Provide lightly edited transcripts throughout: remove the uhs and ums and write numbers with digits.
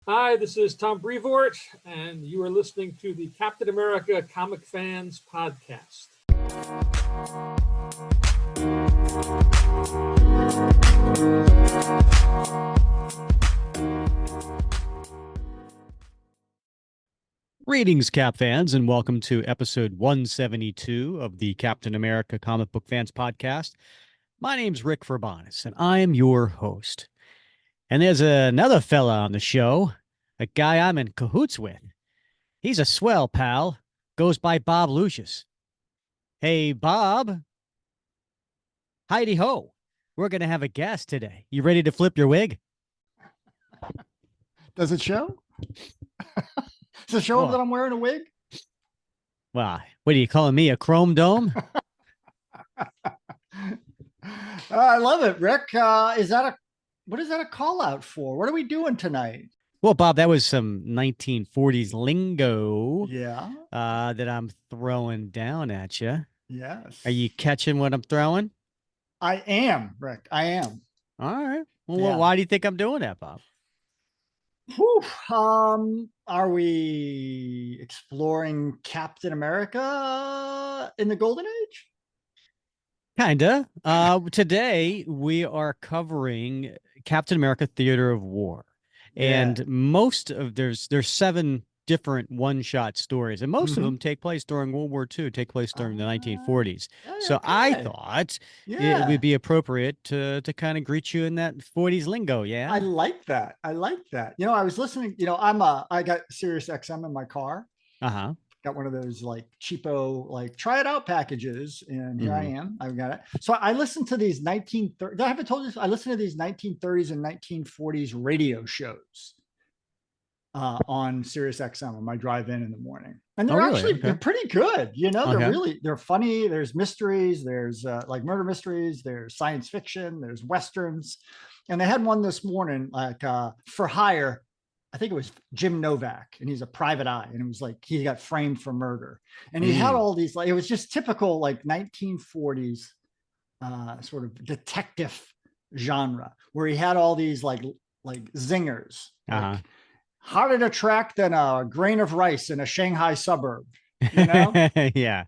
Hi, this is Tom Brevoort, and you are listening to the Captain America Comic Fans Podcast. Greetings, Cap fans, and welcome to episode 172 of the Captain America Comic Book Fans Podcast. My name's Rick Verbonis, and I am your host. And there's another fella on the show, a guy I'm in cahoots with. He's a swell pal, goes by Bob Lucius. Hey, Bob. Heidi ho. We're going to have a guest today. You ready to flip your wig? Does it show? Does it show that I'm wearing a wig? Well, what are you calling me, a chrome dome? I love it, Rick. What is that a call out for? What are we doing tonight? Well, Bob, that was some 1940s lingo. Yeah. That I'm throwing down at you. Yes. Are you catching what I'm throwing? I am, Rick. I am. All right. Well, Yeah. why do you think I'm doing that, Bob? Whew. Are we exploring Captain America in the Golden Age? Kinda. Today we are covering Captain America Theater of War. And most of there's 7 different one-shot stories, and most of them take place during World War II, take place during the 1940s. So I thought it would be appropriate to kind of greet you in that 40s lingo. Yeah. I like that. I I was listening, I got Sirius XM in my car. Uh-huh. Got one of those like cheapo, like try it out packages. And here I am. I've got it. So I listened to these 1930s. I haven't told you this. I listened to these 1930s and 1940s radio shows on Sirius XM on my drive in the morning. And they're they're pretty good. They're funny. There's mysteries. There's like murder mysteries. There's science fiction. There's Westerns. And they had one this morning, like for hire. I think it was Jim Novak, and he's a private eye, and it was like he got framed for murder, and he had all these, like, it was just typical like 1940s sort of detective genre, where he had all these like zingers, like, harder to track than a grain of rice in a Shanghai suburb, Yeah.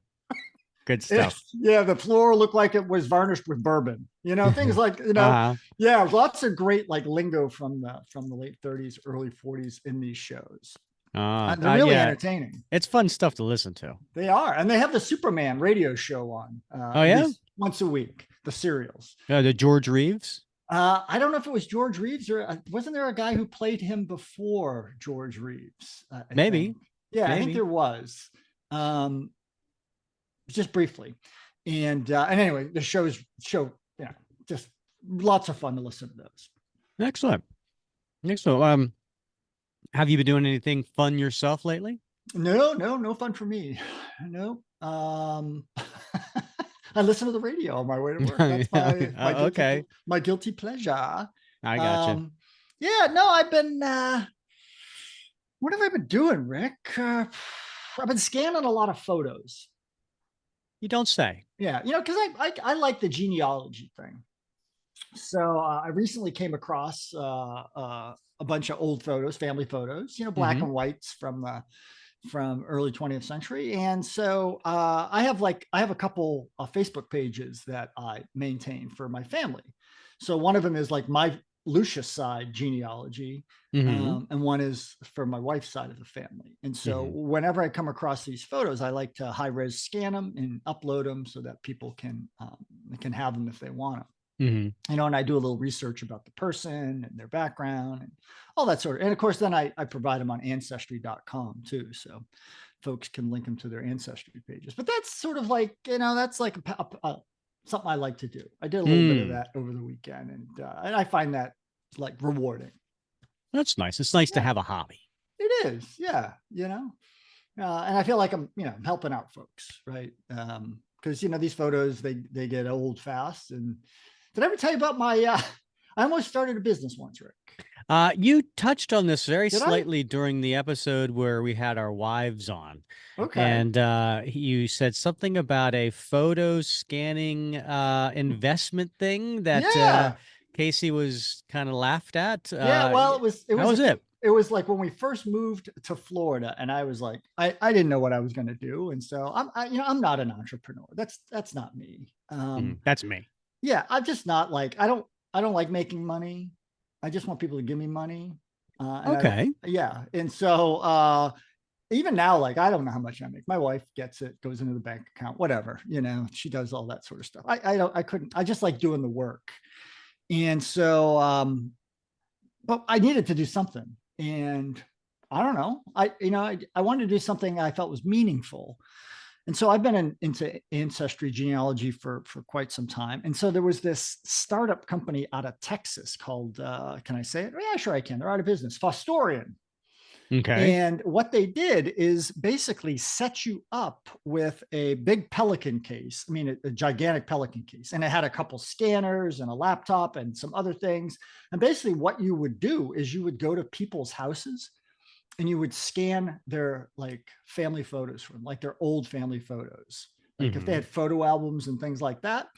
Good stuff. The floor looked like it was varnished with bourbon, things like, lots of great like lingo from the late 30s, early 40s in these shows. They're really entertaining. It's fun stuff to listen to. They are. And they have the Superman radio show on once a week, the serials. The George Reeves. I don't know if it was George Reeves or wasn't there a guy who played him before George Reeves? Maybe. Maybe. I think there was. Just briefly. And anyway, the show, just lots of fun to listen to those. Excellent. Have you been doing anything fun yourself lately? No fun for me. No. I listen to the radio on my way to work. That's my guilty pleasure. I gotcha. I've been, what have I been doing, Rick? I've been scanning a lot of photos. You don't say. Yeah, because I like the genealogy thing. So I recently came across a bunch of old photos, family photos, black and whites from early 20th century. And so I have a couple of Facebook pages that I maintain for my family. So one of them is like my Lucius side genealogy, and one is for my wife's side of the family. And so whenever I come across these photos, I like to high res scan them and upload them so that people can have them if they want them. And I do a little research about the person and their background and all that sort of. And of course, then I provide them on ancestry.com too, so folks can link them to their ancestry pages. But that's sort of like, that's like something I like to do. I did a little bit of that over the weekend, and I find that like rewarding. That's nice. It's nice to have a hobby. It is, yeah. And I feel like I'm, helping out folks, right? Because these photos they get old fast. And did I ever tell you about my? I almost started a business once, Rick. You touched on this very slightly during the episode where we had our wives on. Okay. And you said something about a photo scanning investment thing that Casey was kind of laughed at. Well, it was it was like when we first moved to Florida, and I was like, I didn't know what I was going to do, and so I'm not an entrepreneur. That's not me. That's me. Yeah, I'm just not like I don't like making money. I just want people to give me money. And I don't, Okay. yeah. And so even now, like I don't know how much I make. My wife gets it, goes into the bank account, whatever, she does all that sort of stuff. I couldn't, I just like doing the work. And so but I needed to do something. And I don't know. I wanted to do something I felt was meaningful. And so I've been into ancestry genealogy for quite some time. And so there was this startup company out of Texas called, can I say it? Yeah, sure I can. They're out of business, Fostorian. Okay. And what they did is basically set you up with a big Pelican case. I mean, a gigantic Pelican case. And it had a couple scanners and a laptop and some other things. And basically what you would do is you would go to people's houses and you would scan their like family photos from like their old family photos. Like if they had photo albums and things like that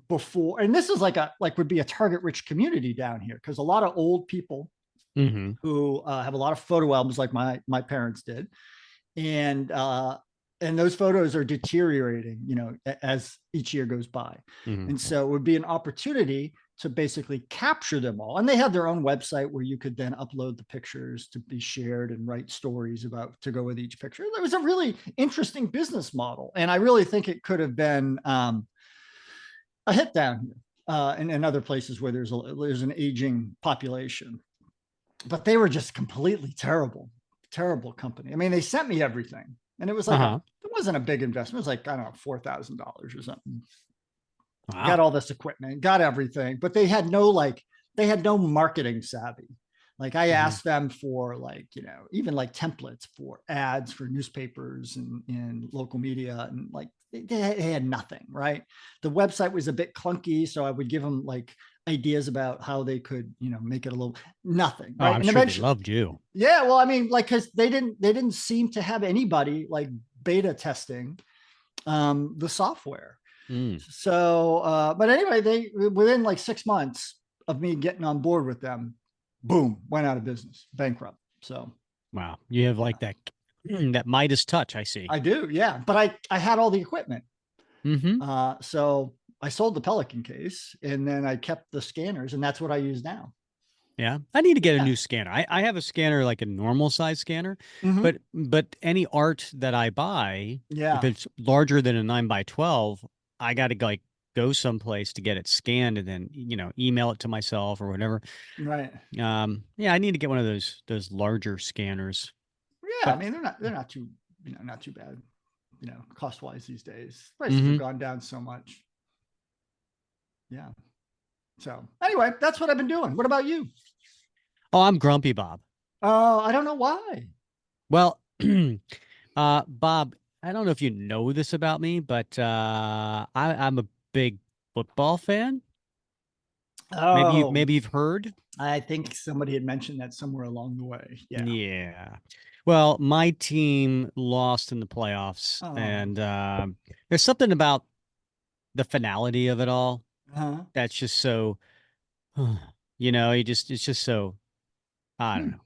before, and this is like would be a target rich community down here. Cause a lot of old people who have a lot of photo albums like my parents did. And those photos are deteriorating, as each year goes by. And so it would be an opportunity to basically capture them all. And they had their own website where you could then upload the pictures to be shared and write stories about to go with each picture. It was a really interesting business model. And I really think it could have been a hit down here and in other places where there's an aging population. But they were just completely terrible company. I mean, they sent me everything. And it was like, it wasn't a big investment. It was like, I don't know, $4,000 or something. Wow. Got all this equipment, got everything, but they had no marketing savvy. Like I asked them for like, even like templates for ads for newspapers and local media. And like, they had nothing, right? The website was a bit clunky. So I would give them like ideas about how they could, make it a little nothing. Right? Oh, I'm sure they loved you. Yeah. Well, I mean, like, cause they didn't seem to have anybody like beta testing the software. So, but anyway, they within like 6 months of me getting on board with them, boom, went out of business, bankrupt. So, wow, you have like that Midas touch. I see. I do, yeah. But I had all the equipment. So I sold the Pelican case, and then I kept the scanners, and that's what I use now. Yeah, I need to get a new scanner. I have a scanner, like a normal size scanner, but any art that I buy, if it's larger than a 9x12, I got to like go someplace to get it scanned and then, email it to myself or whatever. Right. Yeah, I need to get one of those larger scanners. Yeah, I mean they're not too bad, cost wise these days. Prices have gone down so much. Yeah. So anyway, that's what I've been doing. What about you? Oh, I'm grumpy, Bob. Oh, I don't know why. Well, Bob, I don't know if you know this about me, but I'm a big football fan. Oh, maybe you've heard. I think somebody had mentioned that somewhere along the way. Yeah. Yeah. Well, my team lost in the playoffs, and there's something about the finality of it all that's just so, it's just so, I don't know.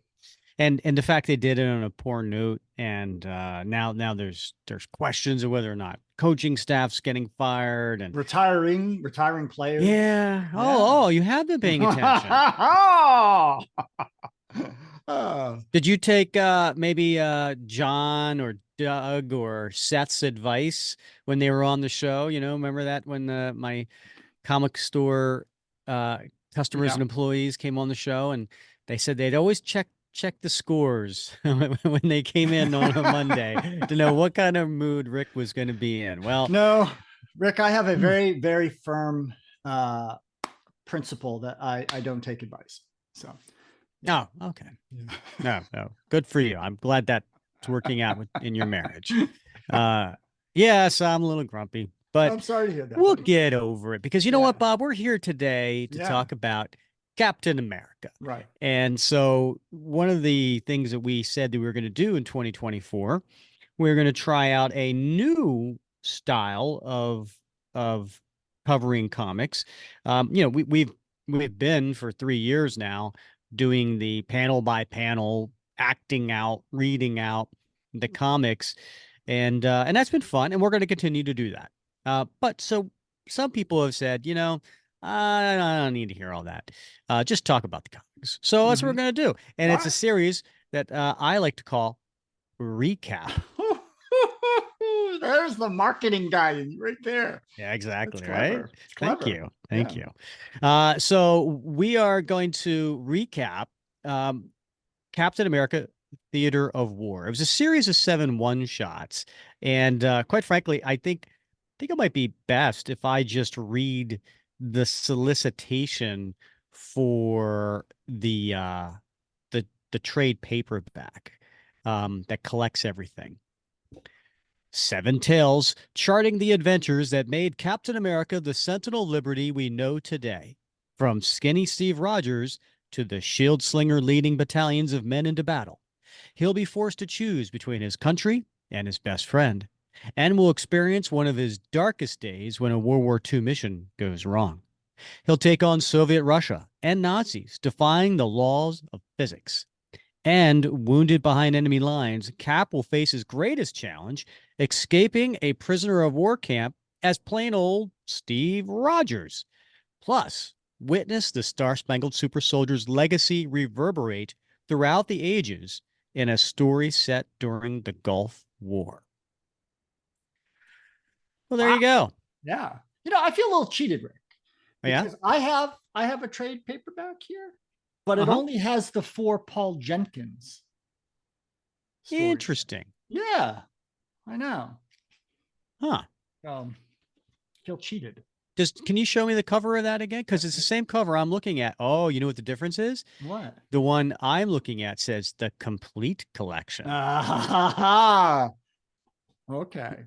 And the fact they did it on a poor note, and now there's questions of whether or not coaching staff's getting fired and retiring players. Yeah. Oh, you have been paying attention. Did you take maybe John or Doug or Seth's advice when they were on the show? Remember that when my comic store customers and employees came on the show, and they said they'd always check the scores when they came in on a Monday to know what kind of mood Rick was going to be in. Well, no, Rick, I have a very, very firm principle that I don't take advice. So, yeah. Oh, okay. Yeah. No, good for you. I'm glad that's working out in your marriage. Yes, I'm a little grumpy, but I'm sorry to hear that. We'll get over it because you know what, Bob, we're here today to talk about Captain America. Right. And so one of the things that we said that we were going to do in 2024, we're going to try out a new style of covering comics. We've been for 3 years now doing the panel by panel, acting out, reading out the comics, and that's been fun, and we're going to continue to do that. But so some people have said, I don't need to hear all that. Just talk about the comics. So that's what we're going to do, and it's a series that I like to call ReCap. There's the marketing guy right there. Yeah, exactly. That's Right. clever. It's clever. Thank you. So we are going to recap Captain America: Theater of War. It was a series of 7 one-shots, and quite frankly, I think it might be best if I just read the solicitation for the trade paperback that collects everything. 7 tales charting the adventures that made Captain America the Sentinel Liberty we know today, from skinny Steve Rogers to the shield slinger leading battalions of men into battle. He'll be forced to choose between his country and his best friend, and will experience one of his darkest days when a World War II mission goes wrong. He'll take on Soviet Russia and Nazis, defying the laws of physics. And wounded behind enemy lines, Cap will face his greatest challenge, escaping a prisoner of war camp as plain old Steve Rogers. Plus, witness the Star-Spangled Super Soldier's legacy reverberate throughout the ages in a story set during the Gulf War. Well, there you go. Yeah. I feel a little cheated, Rick. Because Yeah. I have a trade paperback here, but it only has the 4 Paul Jenkins stories. Interesting. Yeah, I know. Huh. Feel cheated. Can you show me the cover of that again? Because it's the same cover I'm looking at. Oh, you know what the difference is? What? The one I'm looking at says the complete collection. Okay.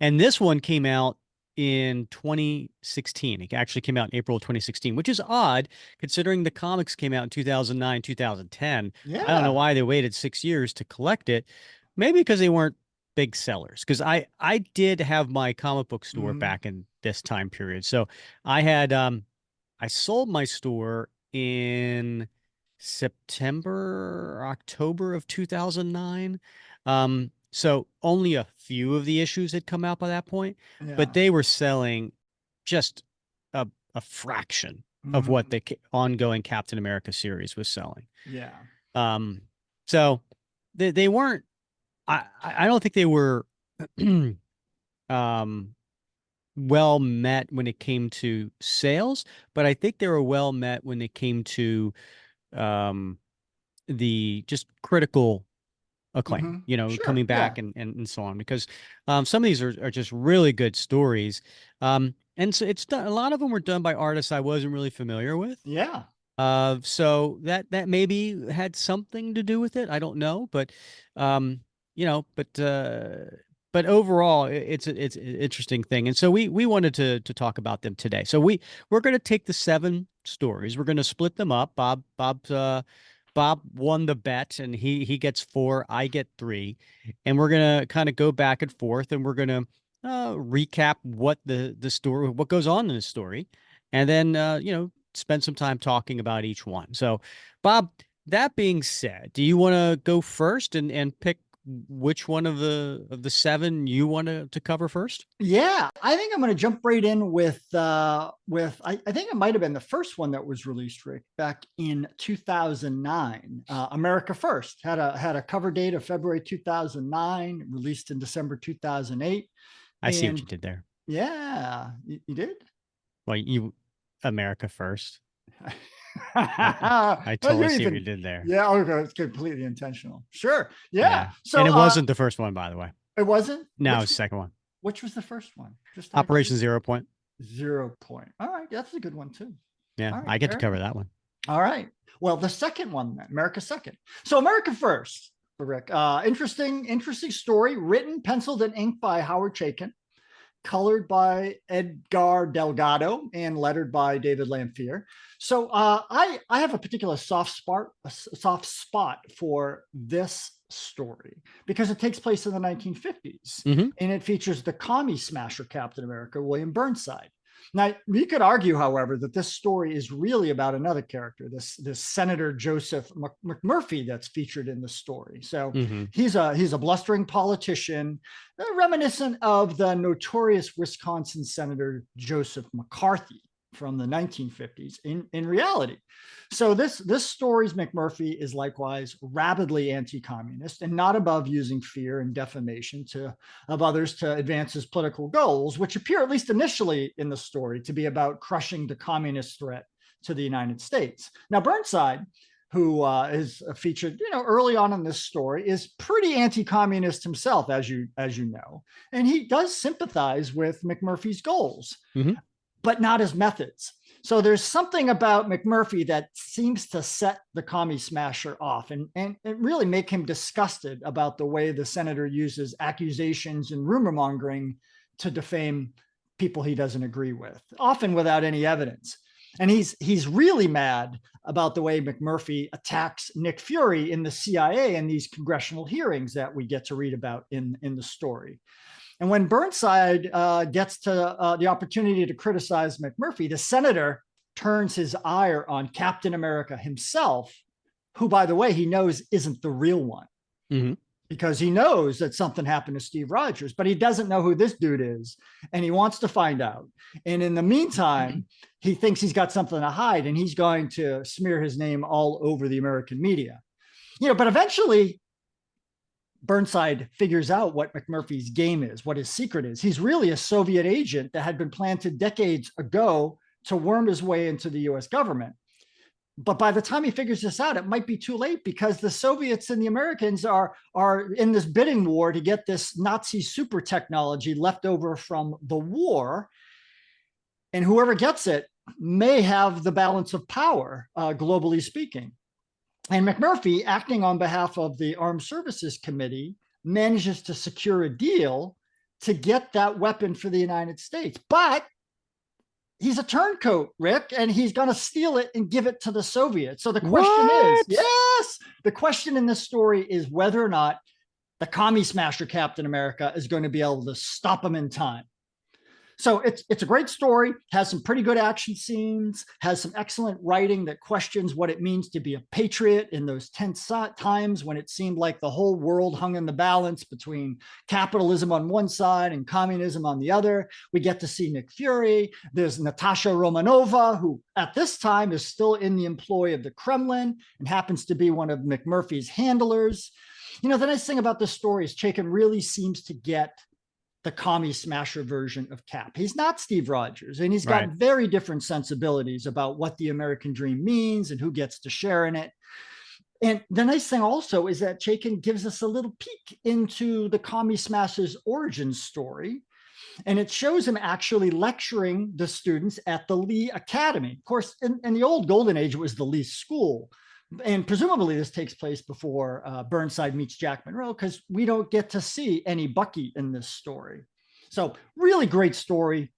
And this one came out in 2016. It actually came out in April of 2016, which is odd considering the comics came out in 2009, 2010. Yeah. I don't know why they waited 6 years to collect it. Maybe because they weren't big sellers. Because I did have my comic book store back in this time period. So I had I sold my store in September, October of 2009. So only a few of the issues had come out by that point, but they were selling just a fraction of what the ongoing Captain America series was selling. Yeah. So they weren't, I don't think they were well met when it came to sales, but I think they were well met when it came to the just critical acclaim, Sure, coming back and so on, because some of these are just really good stories. And so it's done, a lot of them were done by artists I wasn't really familiar with. Yeah. So that maybe had something to do with it. I don't know, but but overall it's an interesting thing. And so we wanted to talk about them today. So we're going to take the 7 stories. We're going to split them up. Bob won the bet, and he gets 4, I get 3, and we're gonna kind of go back and forth, and we're gonna recap what the story, what goes on in the story, and then spend some time talking about each one. So, Bob, that being said, do you want to go first and pick which one of the 7 you want to cover first? Yeah, I think I'm going to jump right in with I think it might have been the first one that was released, Rick, back in 2009. America First had a cover date of February 2009, released in December 2008. I see what you did there. Yeah, you did. Well, America First. I totally see what you did there. Yeah, okay, it's completely intentional. Sure. Yeah. So, and it wasn't the first one, by the way. It wasn't? No, it was the second one. Which was the first one? Just Operation 0 Point. 0 Point. All right, that's a good one too. Yeah, right, I get to cover that one. All right. Well, the second one then, America Second. So America First, Rick. Interesting story, written, penciled, and inked by Howard Chaykin, colored by Edgar Delgado, and lettered by David Lamphere. So I have a particular soft spot for this story because it takes place in the 1950s, and it features the commie smasher Captain America, William Burnside. Now, we could argue, however, that this story is really about another character, this Senator Joseph McMurphy that's featured in the story. So he's a blustering politician, reminiscent of the notorious Wisconsin Senator Joseph McCarthy from the 1950s in reality. So this story's McMurphy is likewise rabidly anti-communist and not above using fear and defamation of others to advance his political goals, which appear, at least initially in the story, to be about crushing the communist threat to the United States. Now, Burnside, who is featured, early on in this story, is pretty anti-communist himself, as you know, and he does sympathize with McMurphy's goals, but not his methods. So there's something about McMurphy that seems to set the commie smasher off and really make him disgusted about the way the senator uses accusations and rumor mongering to defame people he doesn't agree with, often without any evidence. And he's really mad about the way McMurphy attacks Nick Fury in the CIA in these congressional hearings that we get to read about in the story. And when Burnside gets to the opportunity to criticize McMurphy, the senator turns his ire on Captain America himself, who, by the way, he knows isn't the real one, because he knows that something happened to Steve Rogers, but he doesn't know who this dude is, and he wants to find out. And in the meantime, he thinks he's got something to hide, and he's going to smear his name all over the American media. But eventually, Burnside figures out what McMurphy's game is, what his secret is. He's really a Soviet agent that had been planted decades ago to worm his way into the US government. But by the time he figures this out, it might be too late, because the Soviets and the Americans are in this bidding war to get this Nazi super technology left over from the war. And whoever gets it may have the balance of power, globally speaking. And McMurphy, acting on behalf of the Armed Services Committee, manages to secure a deal to get that weapon for the United States. But he's a turncoat, Rick, and he's going to steal it and give it to the Soviets. So the question the question in this story is whether or not the commie smasher Captain America is going to be able to stop him in time. So it's a great story, has some pretty good action scenes, has some excellent writing that questions what it means to be a patriot in those tense times when it seemed like the whole world hung in the balance between capitalism on one side and communism on the other. We get to see Nick Fury. There's Natasha Romanova, who at this time is still in the employ of the Kremlin and happens to be one of McMurphy's handlers. The nice thing about this story is Chaykin really seems to get the commie smasher version of Cap. He's not Steve Rogers, and he's got very different sensibilities about what the American dream means and who gets to share in it. And the nice thing also is that Chaykin gives us a little peek into the commie smasher's origin story. And it shows him actually lecturing the students at the Lee Academy. Of course, in the old golden age, it was the Lee School. And presumably this takes place before Burnside meets Jack Monroe, because we don't get to see any Bucky in this story. So really great story,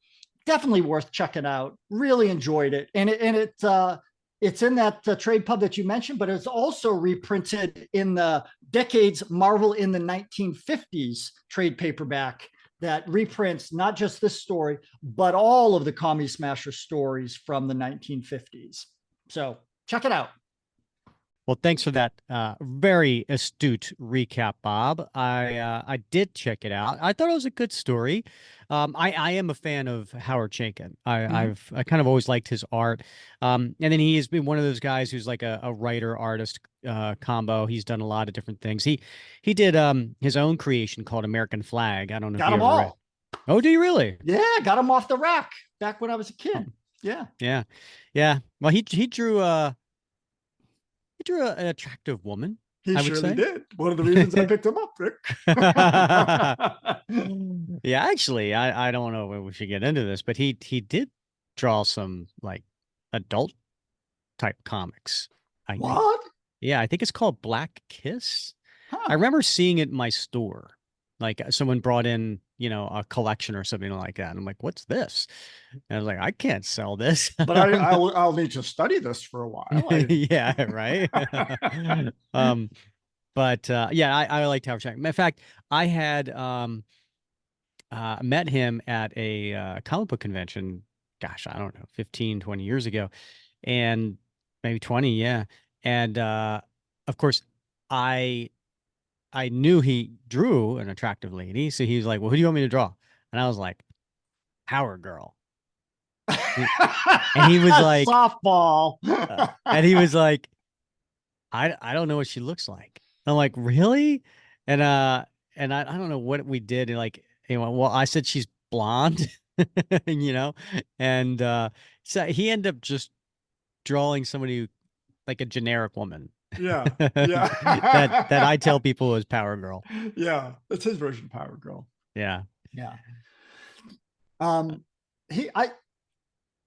definitely worth checking out. Really enjoyed it. And it's in that trade pub that you mentioned, but it's also reprinted in the Decades Marvel in the 1950s trade paperback that reprints not just this story, but all of the Commie Smasher stories from the 1950s. So check it out. Well, thanks for that very astute recap, Bob. I did check it out. I thought it was a good story. I am a fan of Howard Chaykin. I kind of always liked his art. And then he has been one of those guys who's like a writer artist combo. He's done a lot of different things. He did his own creation called American Flag. I don't know. Got if you them ever all. read. Oh, do you really? Yeah, got them off the rack back when I was a kid. Yeah. Well, he drew an attractive woman. He surely did. One of the reasons I picked him up, Rick. Yeah, actually, I don't know if we should get into this, but he did draw some like adult type comics. What? Yeah, I think it's called Black Kiss. Huh. I remember seeing it in my store. Like someone brought in, a collection or something like that. And I'm like, what's this? And I was like, I can't sell this. But I'll need to study this for a while. Yeah, right. I liked Howard Chaykin. In fact, I had met him at a comic book convention gosh, I don't know, 15, 20 years ago, and maybe 20, yeah. And of course, I I knew he drew an attractive lady, so he was like, "Well, who do you want me to draw?" And I was like, "Power Girl." He- And he was like, Softball. and he was like, I don't know what she looks like. I'm like, really? And I don't know what we did. And like, anyway, well, I said she's blonde, you know, and so he ended up just drawing somebody like a generic woman Yeah. that I Yeah. tell people is Power Girl. Yeah. That's his version of Power Girl. Yeah. Yeah. He I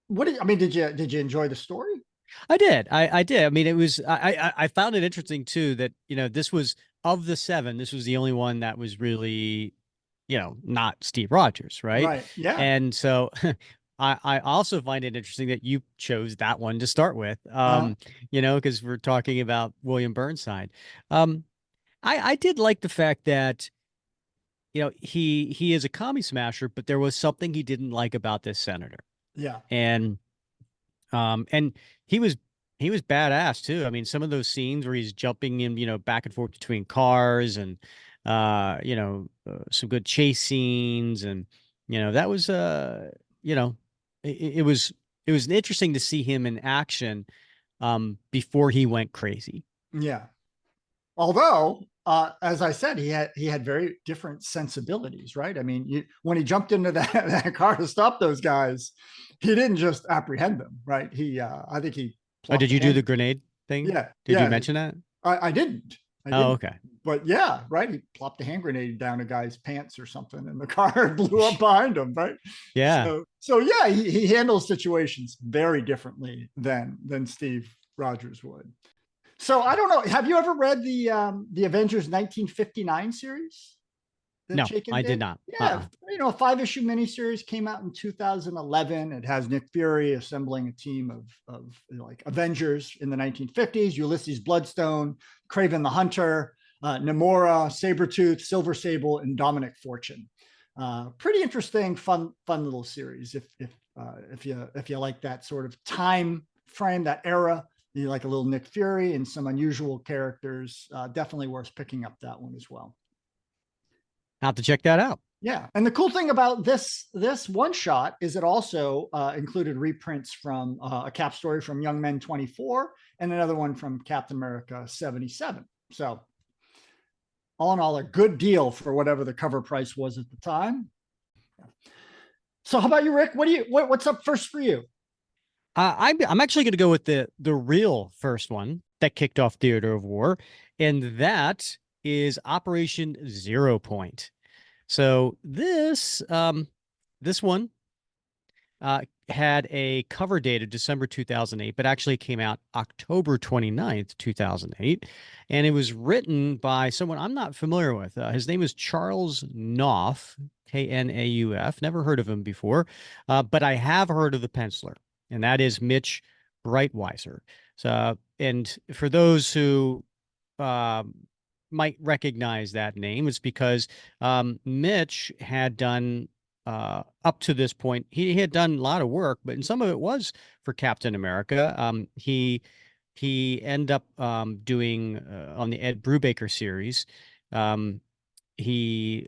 what did I mean, did you enjoy the story? I did. I did. I mean, it was. I found it interesting too that this was of the seven. This was the only one that was really, not Steve Rogers, right? Right. Yeah. And so, I also find it interesting that you chose that one to start with. Uh, Because we're talking about William Burnside. Um, I did like the fact that he is a commie smasher, but there was something he didn't like about this senator, yeah. and he was badass too. I mean, some of those scenes where he's jumping in, back and forth between cars and some good chase scenes, and that was it was interesting to see him in action before he went crazy. Yeah. Although, as I said, he had very different sensibilities, right? I mean, when he jumped into that car to stop those guys, he didn't just apprehend them, right? I think he Oh, plopped did the you do hand. the grenade thing? Yeah, Did you yeah. mention that? I didn't. I Oh, didn't. okay. But yeah, right. He plopped a hand grenade down a guy's pants or something, and the car blew up behind him, right? Yeah. So yeah, he handles situations very differently than Steve Rogers would. So I don't know. Have you ever read the Avengers 1959 series that No, Chaykin I did did? not. Yeah, a 5-issue miniseries came out in 2011. It has Nick Fury assembling a team of like Avengers in the 1950s. Ulysses Bloodstone, Kraven the Hunter, Namora, Sabretooth, Silver Sable, and Dominic Fortune. Pretty interesting, fun little series. If you like that sort of time frame, that era, you like a little Nick Fury and some unusual characters, definitely worth picking up that one as well. I'll have to check that out. Yeah, and the cool thing about this one shot is it also included reprints from a Cap story from Young Men 24 and another one from Captain America 77. So all in all, a good deal for whatever the cover price was at the time. So how about you, Rick? What's up first for you? I'm actually going to go with the real first one that kicked off Theater of War, and that is Operation Zero Point. So this one had a cover date of December 2008, but actually came out October 29th, 2008. And it was written by someone I'm not familiar with. His name is Charles Knauf, Knauf. Never heard of him before, but I have heard of the penciler, and that is Mitch Breitweiser. So, and for those who might recognize that name, it's because Mitch had done up to this point, he had done a lot of work, but some of it was for Captain America. He ended up doing on the Ed Brubaker series. He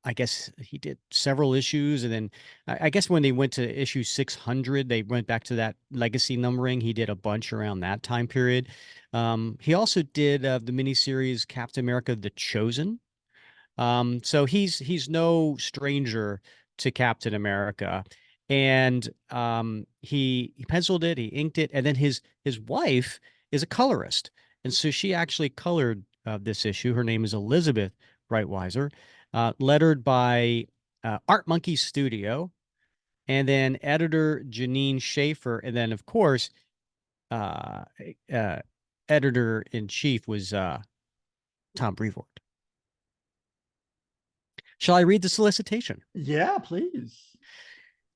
I guess he did several issues, and then I guess when they went to issue 600, they went back to that legacy numbering. He did a bunch around that time period. He also did the miniseries Captain America: The Chosen. So he's no stranger to Captain America, and he penciled it, he inked it, and then his wife is a colorist, and so she actually colored this issue. Her name is Elizabeth Breitweiser, lettered by Art Monkey Studio, and then editor Janine Schaefer, and then of course, uh, uh, editor in chief was Tom Brevoort. Shall I read the solicitation? Yeah, please.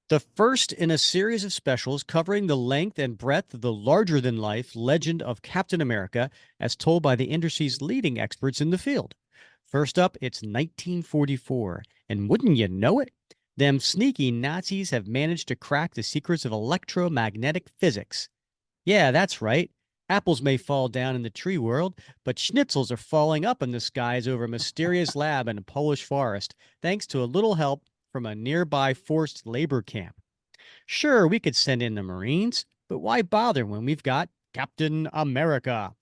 The first in a series of specials covering the length and breadth of the larger-than-life legend of Captain America as told by the industry's leading experts in the field. First up, it's 1944, and wouldn't you know it, Them sneaky Nazis have managed to crack the secrets of electromagnetic physics. Yeah, that's right. Apples may fall down in the tree world, but schnitzels are falling up in the skies over a mysterious lab in a Polish forest, thanks to a little help from a nearby forced labor camp. Sure, we could send in the Marines, but why bother when we've got Captain America?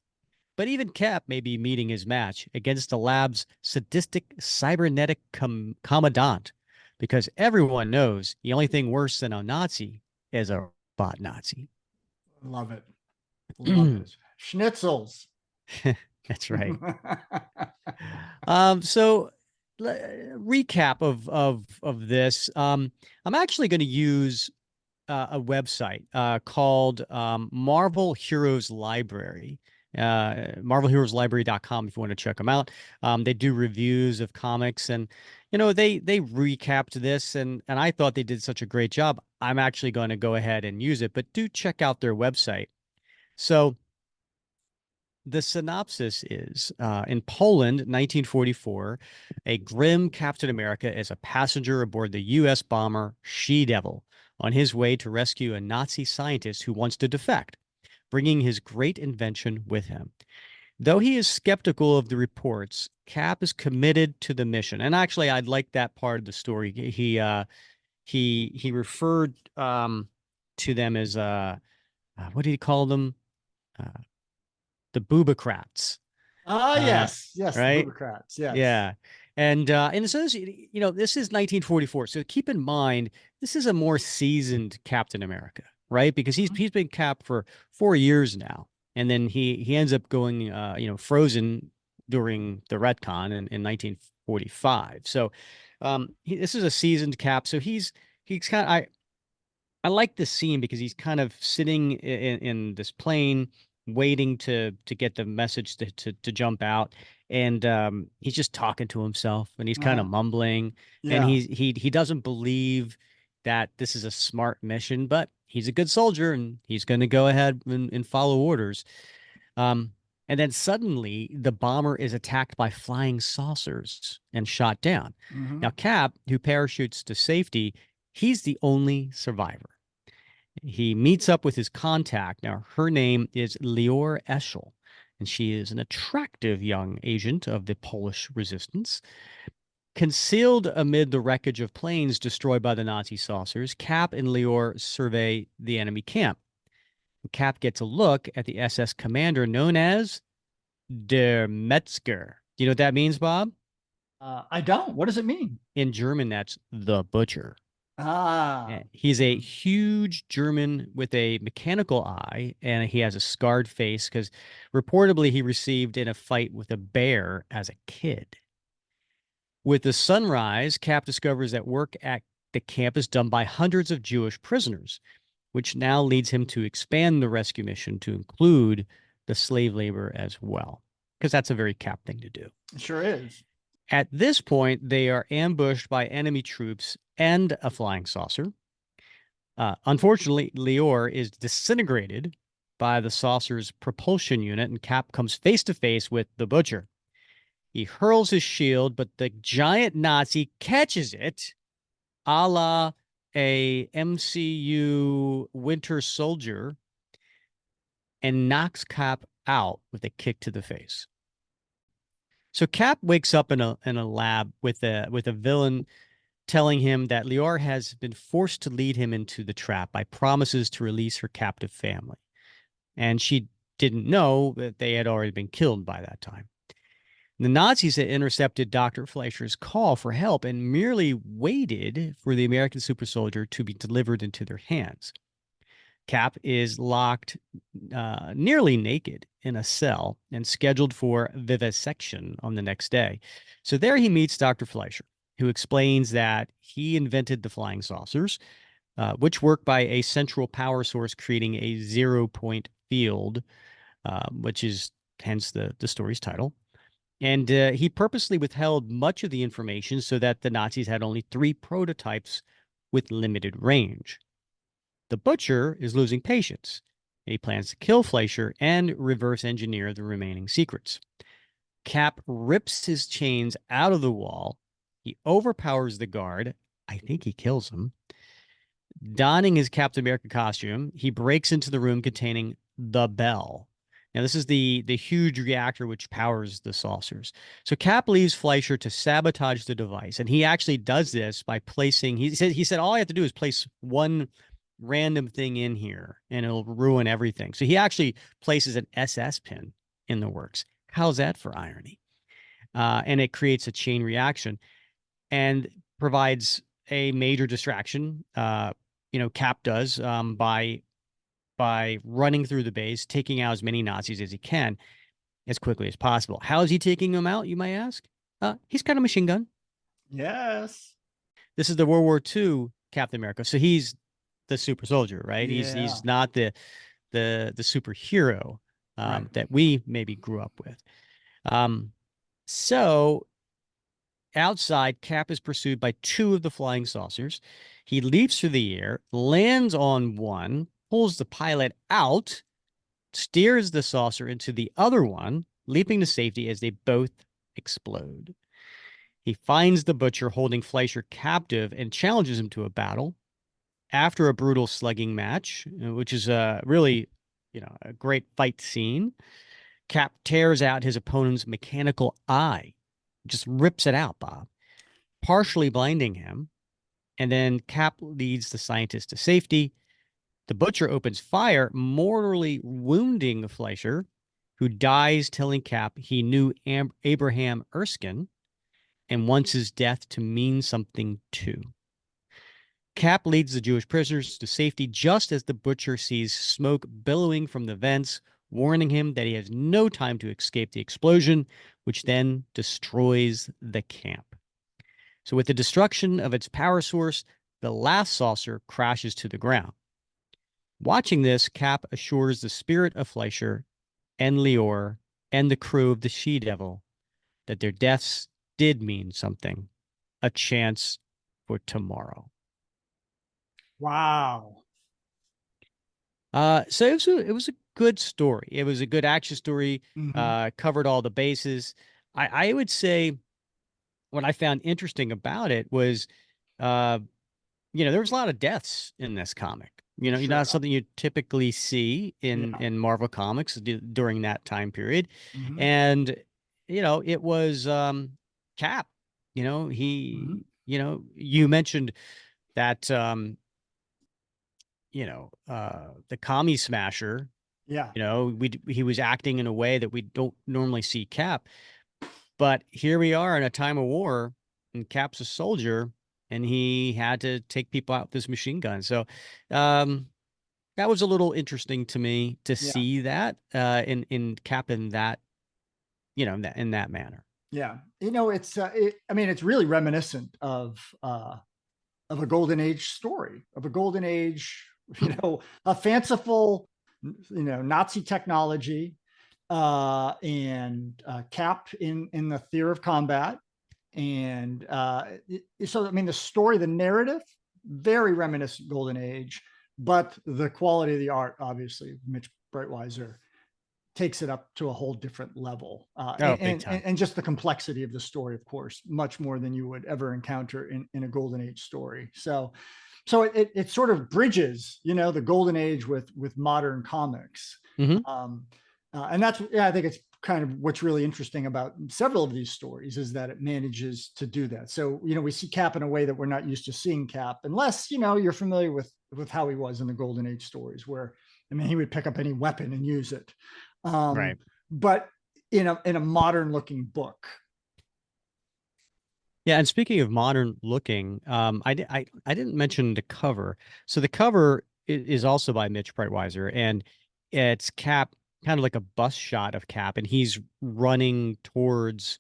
But even Cap may be meeting his match against the lab's sadistic cybernetic commandant, because everyone knows the only thing worse than a Nazi is a bot Nazi. Love it. Love it. Schnitzels. That's right. So recap of this. I'm actually going to use a website called Marvel Heroes Library. MarvelHeroesLibrary.com if you want to check them out. They do reviews of comics, and they recapped this, and I thought they did such a great job. I'm actually going to go ahead and use it, but do check out their website. So the synopsis is in Poland, 1944, a grim Captain America is a passenger aboard the U.S. bomber She-Devil on his way to rescue a Nazi scientist who wants to defect, bringing his great invention with him. Though he is skeptical of the reports, Cap is committed to the mission. And actually, I'd like that part of the story. He referred to them as what did he call them? The Boobocrats. Yes, the right? Boobocrats. Yes. Yeah. And so this, this is 1944. So keep in mind, this is a more seasoned Captain America, right? Because he's been Cap for 4 years now. And then he ends up going frozen during the retcon in 1945. So this is a seasoned Cap. So he's kind of I like this scene because he's kind of sitting in this plane waiting to get the message to jump out, and he's just talking to himself, and he's kind of mumbling, and Yeah. he doesn't believe that this is a smart mission, but he's a good soldier and he's going to go ahead and follow orders. And then suddenly the bomber is attacked by flying saucers and shot down. Now Cap, who parachutes to safety, he's the only survivor. He meets up with his contact. Now, her name is Lior Eschel, and she is an attractive young agent of the Polish resistance. Concealed amid the wreckage of planes destroyed by the Nazi saucers, Cap and Lior survey the enemy camp. Cap gets a look at the SS commander known as Der Metzger. Do you know what that means, Bob? I don't. What does it mean? In German, that's the butcher. Ah. He's a huge German with a mechanical eye, and he has a scarred face because reportedly he received in a fight with a bear as a kid. With the sunrise, Cap discovers that work at the camp is done by hundreds of Jewish prisoners, which now leads him to expand the rescue mission to include the slave labor as well, because that's a very Cap thing to do. It sure is. At this point, they are ambushed by enemy troops and a flying saucer. Unfortunately, Lior is disintegrated by the saucer's propulsion unit, and Cap comes face to face with the butcher. He hurls his shield, but the giant Nazi catches it, a la a MCU Winter Soldier, and knocks Cap out with a kick to the face. So Cap wakes up in a lab with a villain telling him that Lior has been forced to lead him into the trap by promises to release her captive family. And she didn't know that they had already been killed by that time. The Nazis had intercepted Dr. Fleischer's call for help and merely waited for the American super soldier to be delivered into their hands. Cap is locked nearly naked in a cell and scheduled for vivisection on the next day. So there he meets Dr. Fleischer, who explains that he invented the flying saucers, which work by a central power source creating a 0-point field, which is hence the story's title. And he purposely withheld much of the information so that the Nazis had only 3 prototypes with limited range. The butcher is losing patience. He plans to kill Fleischer and reverse engineer the remaining secrets. Cap rips his chains out of the wall. He overpowers the guard, I think he kills him. Donning his Captain America costume, he breaks into the room containing the bell. Now, this is the huge reactor which powers the saucers. So Cap leaves Fleischer to sabotage the device, and he actually does this by placing. He said all I have to do is place one random thing in here, and it'll ruin everything. So he actually places an SS pin in the works. How's that for irony? And it creates a chain reaction and provides a major distraction. Cap does by running through the base, taking out as many Nazis as he can as quickly as possible. How is he taking them out, you might ask? He's got a machine gun. Yes. This is the World War II Captain America. So he's the super soldier, right? Yeah. He's not the superhero Right. that we maybe grew up with. So outside, Cap is pursued by two of the flying saucers. He leaps through the air, lands on one, pulls the pilot out, steers the saucer into the other one, leaping to safety as they both explode. He finds the butcher holding Fleischer captive and challenges him to a battle. After a brutal slugging match, which is really, a great fight scene, Cap tears out his opponent's mechanical eye, just rips it out, Bob, partially blinding him. And then Cap leads the scientist to safety. The butcher opens fire, mortally wounding Fleischer, who dies telling Cap he knew Abraham Erskine and wants his death to mean something too. Cap leads the Jewish prisoners to safety just as the butcher sees smoke billowing from the vents, warning him that he has no time to escape the explosion, which then destroys the camp. So with the destruction of its power source, the last saucer crashes to the ground. Watching this, Cap assures the spirit of Fleischer and Lior and the crew of the She-Devil that their deaths did mean something, a chance for tomorrow. Wow. So it was a good story. It was a good action story. Covered all the bases. I would say what I found interesting about it was, there was a lot of deaths in this comic. You're not something you typically see in Marvel Comics during that time period. And, it was Cap. You mentioned that, the commie smasher. Yeah. He was acting in a way that we don't normally see Cap. But here we are in a time of war, and Cap's a soldier, and he had to take people out with this machine gun. So that was a little interesting to me to see that in Cap in that, in that manner. Yeah. It's really reminiscent of a golden age story, of a golden age, a fanciful, Nazi technology, and Cap in the theater of combat. And the story, the narrative, very reminiscent golden age, but the quality of the art, obviously, Mitch Breitweiser takes it up to a whole different level. Big time. And just the complexity of the story, of course, much more than you would ever encounter in a golden age story. So it sort of bridges, the golden age with modern comics. And that's, I think it's kind of what's really interesting about several of these stories is that it manages to do that. So, we see Cap in a way that we're not used to seeing Cap, unless, you're familiar with how he was in the golden age stories, where, he would pick up any weapon and use it. Right. But in a modern looking book. Yeah, and speaking of modern looking, I didn't mention the cover. So the cover is also by Mitch Breitweiser, and it's Cap, kind of like a bus shot of Cap, and he's running towards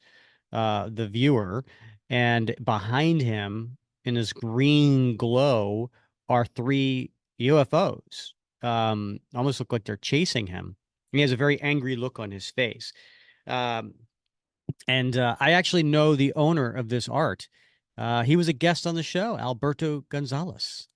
the viewer, and behind him in this green glow are three UFOs. Almost look like they're chasing him. He has a very angry look on his face. And I actually know the owner of this art. He was a guest on the show, Alberto Gonzalez.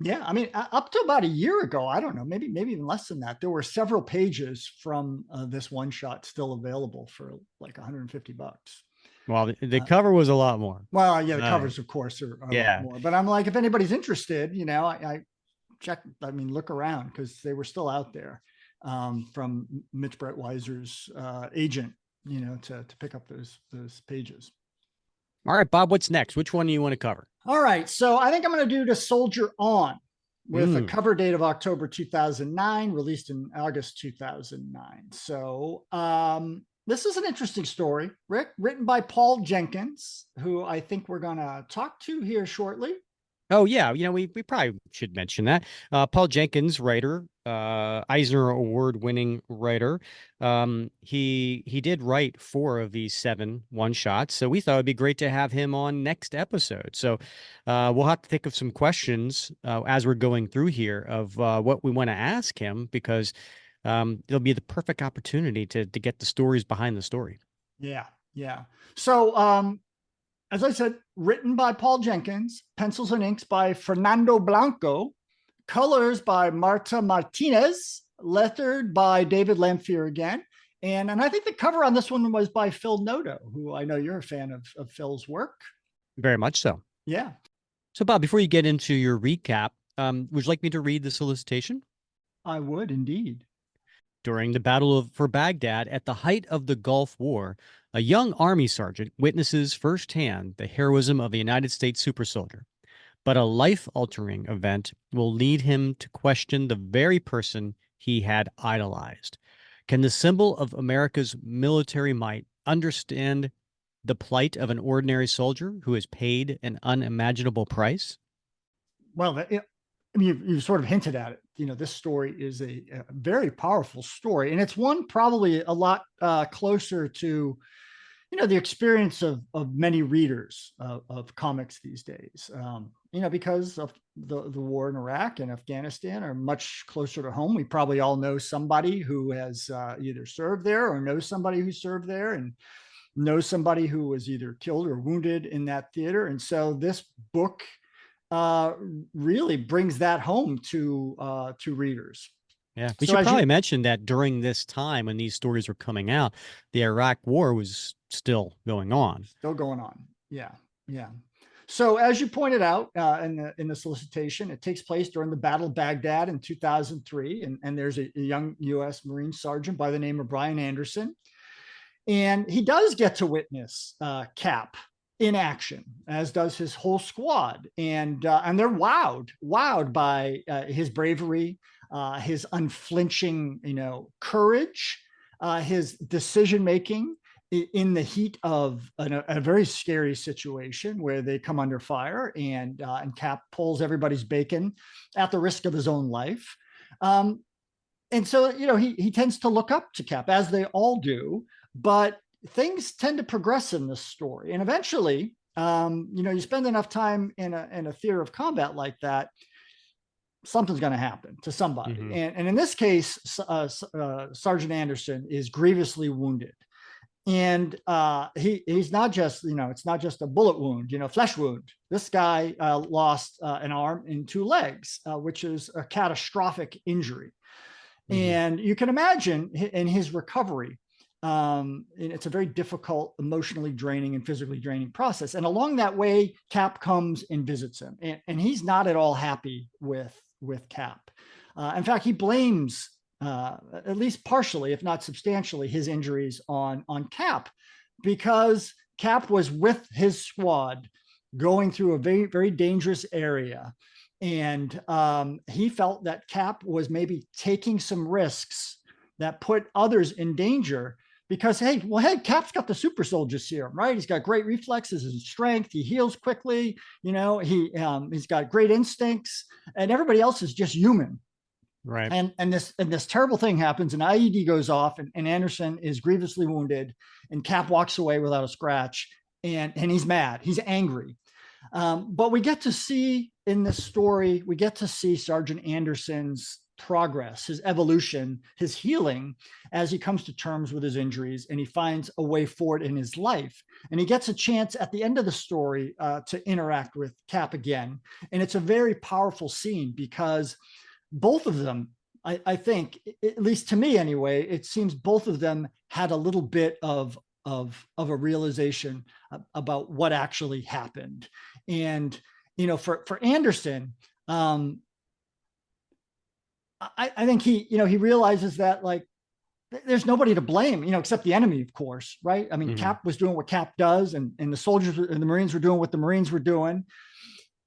Yeah, up to about a year ago, I don't know, maybe even less than that, there were several pages from this one shot still available for like $150. Well, the cover was a lot more. Well, yeah, the covers, of course, are a lot Yeah. more. But I'm like, if anybody's interested, I check. I mean, look around because they were still out there from Mitch Breitweiser's agent, to pick up those pages. All right, Bob, what's next? Which one do you want to cover? All right, so I think I'm going to do The Soldier On with a cover date of October 2009, released in August 2009. So this is an interesting story, Rick, written by Paul Jenkins, who I think we're going to talk to here shortly. Oh, yeah. We probably should mention that. Paul Jenkins, writer, Eisner Award-winning writer. He did write 4 of these 7 one-shots, so we thought it'd be great to have him on next episode. So we'll have to think of some questions as we're going through here of what we want to ask him, because it'll be the perfect opportunity to get the stories behind the story. Yeah. So as I said, written by Paul Jenkins, pencils and inks by Fernando Blanco, colors by Marta Martinez, lettered by David Lamphere again. And I think the cover on this one was by Phil Noto, who I know you're a fan of Phil's work. Very much so. Yeah. So, Bob, before you get into your recap, would you like me to read the solicitation? I would indeed. During the Battle for Baghdad, at the height of the Gulf War, a young Army sergeant witnesses firsthand the heroism of a United States super soldier. But a life-altering event will lead him to question the very person he had idolized. Can the symbol of America's military might understand the plight of an ordinary soldier who has paid an unimaginable price? Well, you've sort of hinted at it. This story is a very powerful story, and it's one probably a lot closer to, the experience of many readers of comics these days. Because of the war in Iraq and Afghanistan are much closer to home. We probably all know somebody who has either served there or knows somebody who served there and knows somebody who was either killed or wounded in that theater. And so this book really brings that home to readers. Yeah, we should probably mention that during this time when these stories were coming out, the Iraq War was still going on. Yeah. So as you pointed out in the solicitation, it takes place during the Battle of Baghdad in 2003, and there's a young U.S. Marine sergeant by the name of Brian Anderson, and he does get to witness Cap in action, as does his whole squad, and they're wowed by his bravery, his unflinching, courage, his decision making in the heat of a very scary situation where they come under fire, and Cap pulls everybody's bacon at the risk of his own life. And so, he tends to look up to Cap, as they all do, but things tend to progress in this story. And eventually, you spend enough time in a theater of combat like that, something's going to happen to somebody. Mm-hmm. And in this case, Sergeant Anderson is grievously wounded. And he's not just, it's not just a bullet wound, flesh wound. This guy lost an arm and 2 legs, which is a catastrophic injury. Mm-hmm. And you can imagine in his recovery, and it's a very difficult, emotionally draining and physically draining process. And along that way, Cap comes and visits him, and he's not at all happy with Cap. In fact, he blames, at least partially, if not substantially, his injuries on Cap, because Cap was with his squad going through a very, very dangerous area. And he felt that Cap was maybe taking some risks that put others in danger because, hey, Cap's got the super soldier serum, right? He's got great reflexes and strength. He heals quickly. He's got great instincts, and everybody else is just human. Right. And this terrible thing happens, and IED goes off, and Anderson is grievously wounded, and Cap walks away without a scratch, and he's mad. He's angry. But we get to see in this story, Sergeant Anderson's progress, his evolution, his healing, as he comes to terms with his injuries, and he finds a way forward in his life. And he gets a chance at the end of the story to interact with Cap again. And it's a very powerful scene because both of them, I think, at least to me anyway, it seems both of them had a little bit of of a realization about what actually happened. And for Anderson, I think he realizes that, like, there's nobody to blame, except the enemy, of course, right? I mean, Cap was doing what Cap does, and the soldiers and the Marines were doing what the Marines were doing.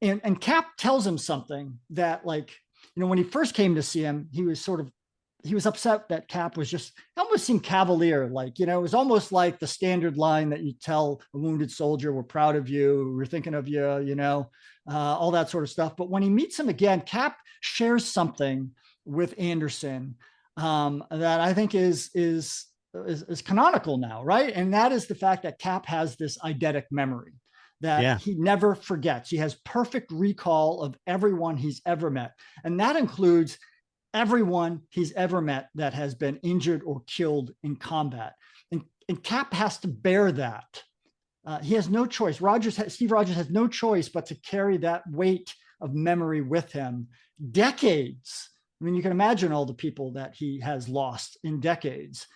And Cap tells him something that, like, when he first came to see him, he was upset that Cap was just almost seemed cavalier. Like, it was almost like the standard line that you tell a wounded soldier, we're proud of you, we're thinking of you, all that sort of stuff. But when he meets him again, Cap shares something with Anderson that I think is canonical now, right? And that is the fact that Cap has this eidetic memory that he never forgets. He has perfect recall of everyone he's ever met. And that includes everyone he's ever met that has been injured or killed in combat. And Cap has to bear that. He has no choice. Steve Rogers has no choice but to carry that weight of memory with him decades. I mean, you can imagine all the people that he has lost in decades.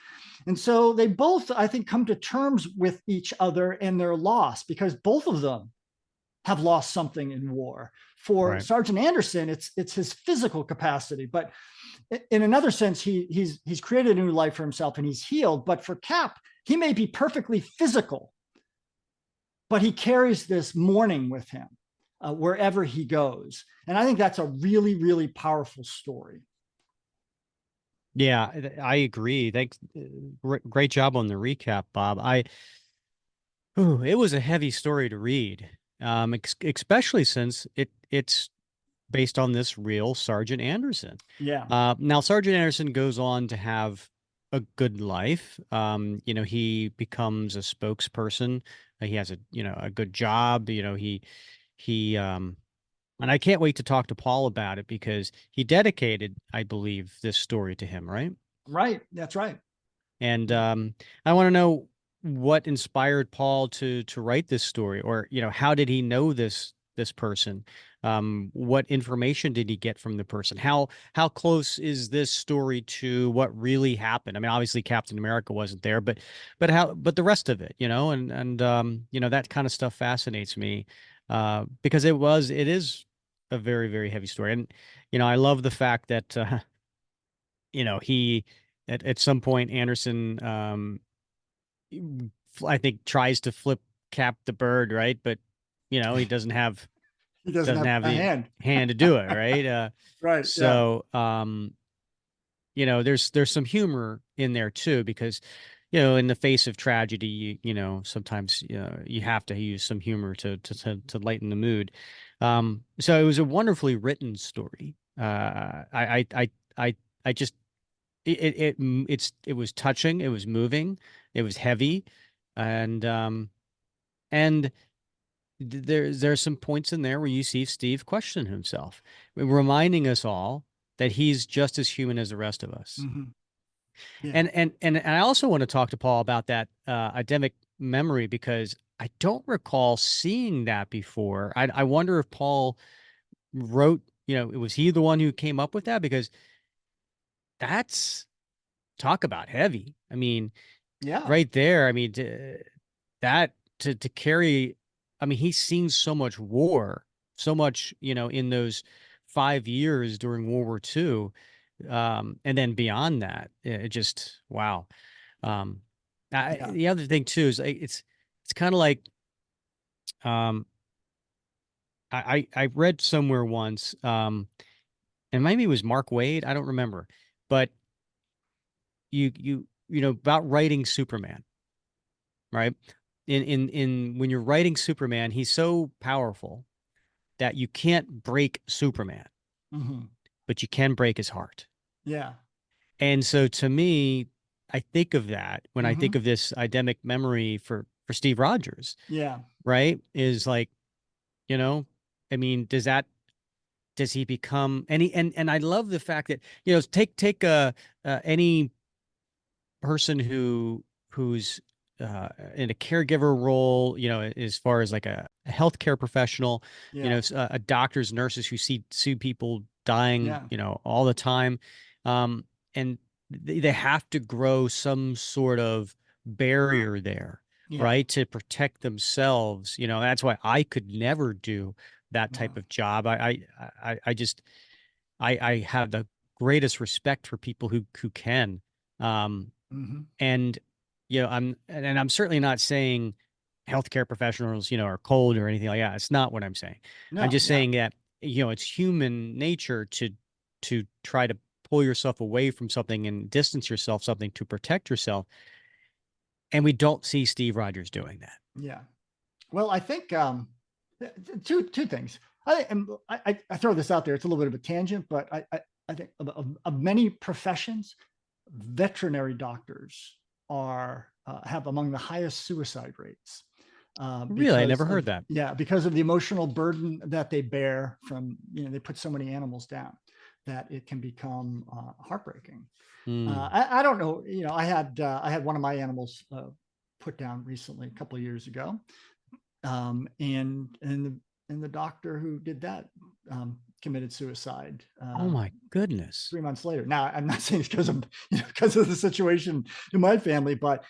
And so they both, I think, come to terms with each other and their loss, because both of them have lost something in war. For Sergeant Anderson, it's his physical capacity, but in another sense, he's created a new life for himself and he's healed. But for Cap, he may be perfectly physical, but he carries this mourning with him wherever he goes. And I think that's a really, really powerful story. Yeah, I agree. Thanks. Great job on the recap, Bob. It was a heavy story to read, especially since it's based on this real Sergeant Anderson. Yeah. Now, Sergeant Anderson goes on to have a good life. He becomes a spokesperson. He has a good job. And I can't wait to talk to Paul about it, because he dedicated, I believe, this story to him, right? Right. That's right. And I want to know what inspired Paul to write this story, or how did he know this person? What information did he get from the person? How close is this story to what really happened? I mean, obviously Captain America wasn't there, but the rest of it, and that kind of stuff fascinates me, because it is a very, very heavy story. And I love the fact that he at some point, Anderson, I think, tries to flip Cap the bird, right? But he doesn't have he doesn't have the hand to do it, right? Right. So there's some humor in there too, because in the face of tragedy, sometimes you have to use some humor to lighten the mood. So it was a wonderfully written story. I just it was touching, it was moving, it was heavy, and there's some points in there where you see Steve question himself, reminding us all that he's just as human as the rest of us. Mm-hmm. Yeah. And I also want to talk to Paul about that eidetic memory, because I don't recall seeing that before. I wonder if Paul wrote, was he the one who came up with that? Because that's, talk about heavy. I mean, yeah, right there. I mean, to carry, I mean, he's seen so much war, so much, in those 5 years during World War II. And then beyond that, it just, wow. The other thing too is it's kind of like, I read somewhere once, and maybe it was Mark Wade, I don't remember, but about writing Superman, right? In when you're writing Superman, he's so powerful that you can't break Superman, but you can break his heart. Yeah. And so to me, I think of that when I think of this eidetic memory for Steve Rogers. Yeah. Right? Is like, I mean, does he become any, and I love the fact that, take any person who's in a caregiver role, as far as like a healthcare professional, a doctors, nurses who see people dying, all the time. And they have to grow some sort of barrier there, Yeah. right? To protect themselves. That's why I could never do that type of job. I have the greatest respect for people who can. Mhm. And I'm certainly not saying healthcare professionals, are cold or anything like that. It's not what I'm saying. I'm No, just yeah. saying that, it's human nature to try to pull yourself away from something and distance yourself something to protect yourself. And we don't see Steve Rogers doing that. Yeah. Well, I think two things. I throw this out there. It's a little bit of a tangent, but I think of many professions, veterinary doctors are have among the highest suicide rates. Really, I Because never of, heard that. yeah, because of the emotional burden that they bear from, they put so many animals down that it can become heartbreaking. Mm. I don't know. I had one of my animals put down recently, a couple of years ago, and the doctor who did that committed suicide. Oh my goodness. 3 months later. Now, I'm not saying it's because of because of the situation in my family, but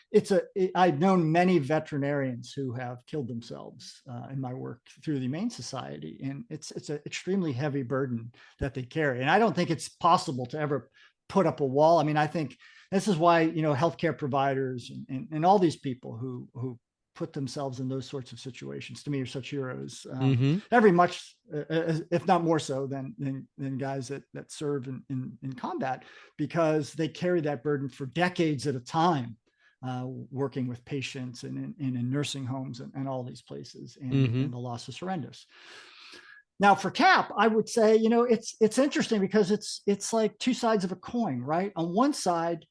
I've known many veterinarians who have killed themselves in my work through the Humane Society, and it's an extremely heavy burden that they carry. And I don't think it's possible to ever put up a wall. I mean, I think this is why healthcare providers and all these people who put themselves in those sorts of situations, to me, are such heroes. Every much, if not more so than guys that serve in combat, because they carry that burden for decades at a time, working with patients and in nursing homes and all these places, and the loss is horrendous. Now, for Cap, I would say, it's interesting because it's like two sides of a coin, right? On one side,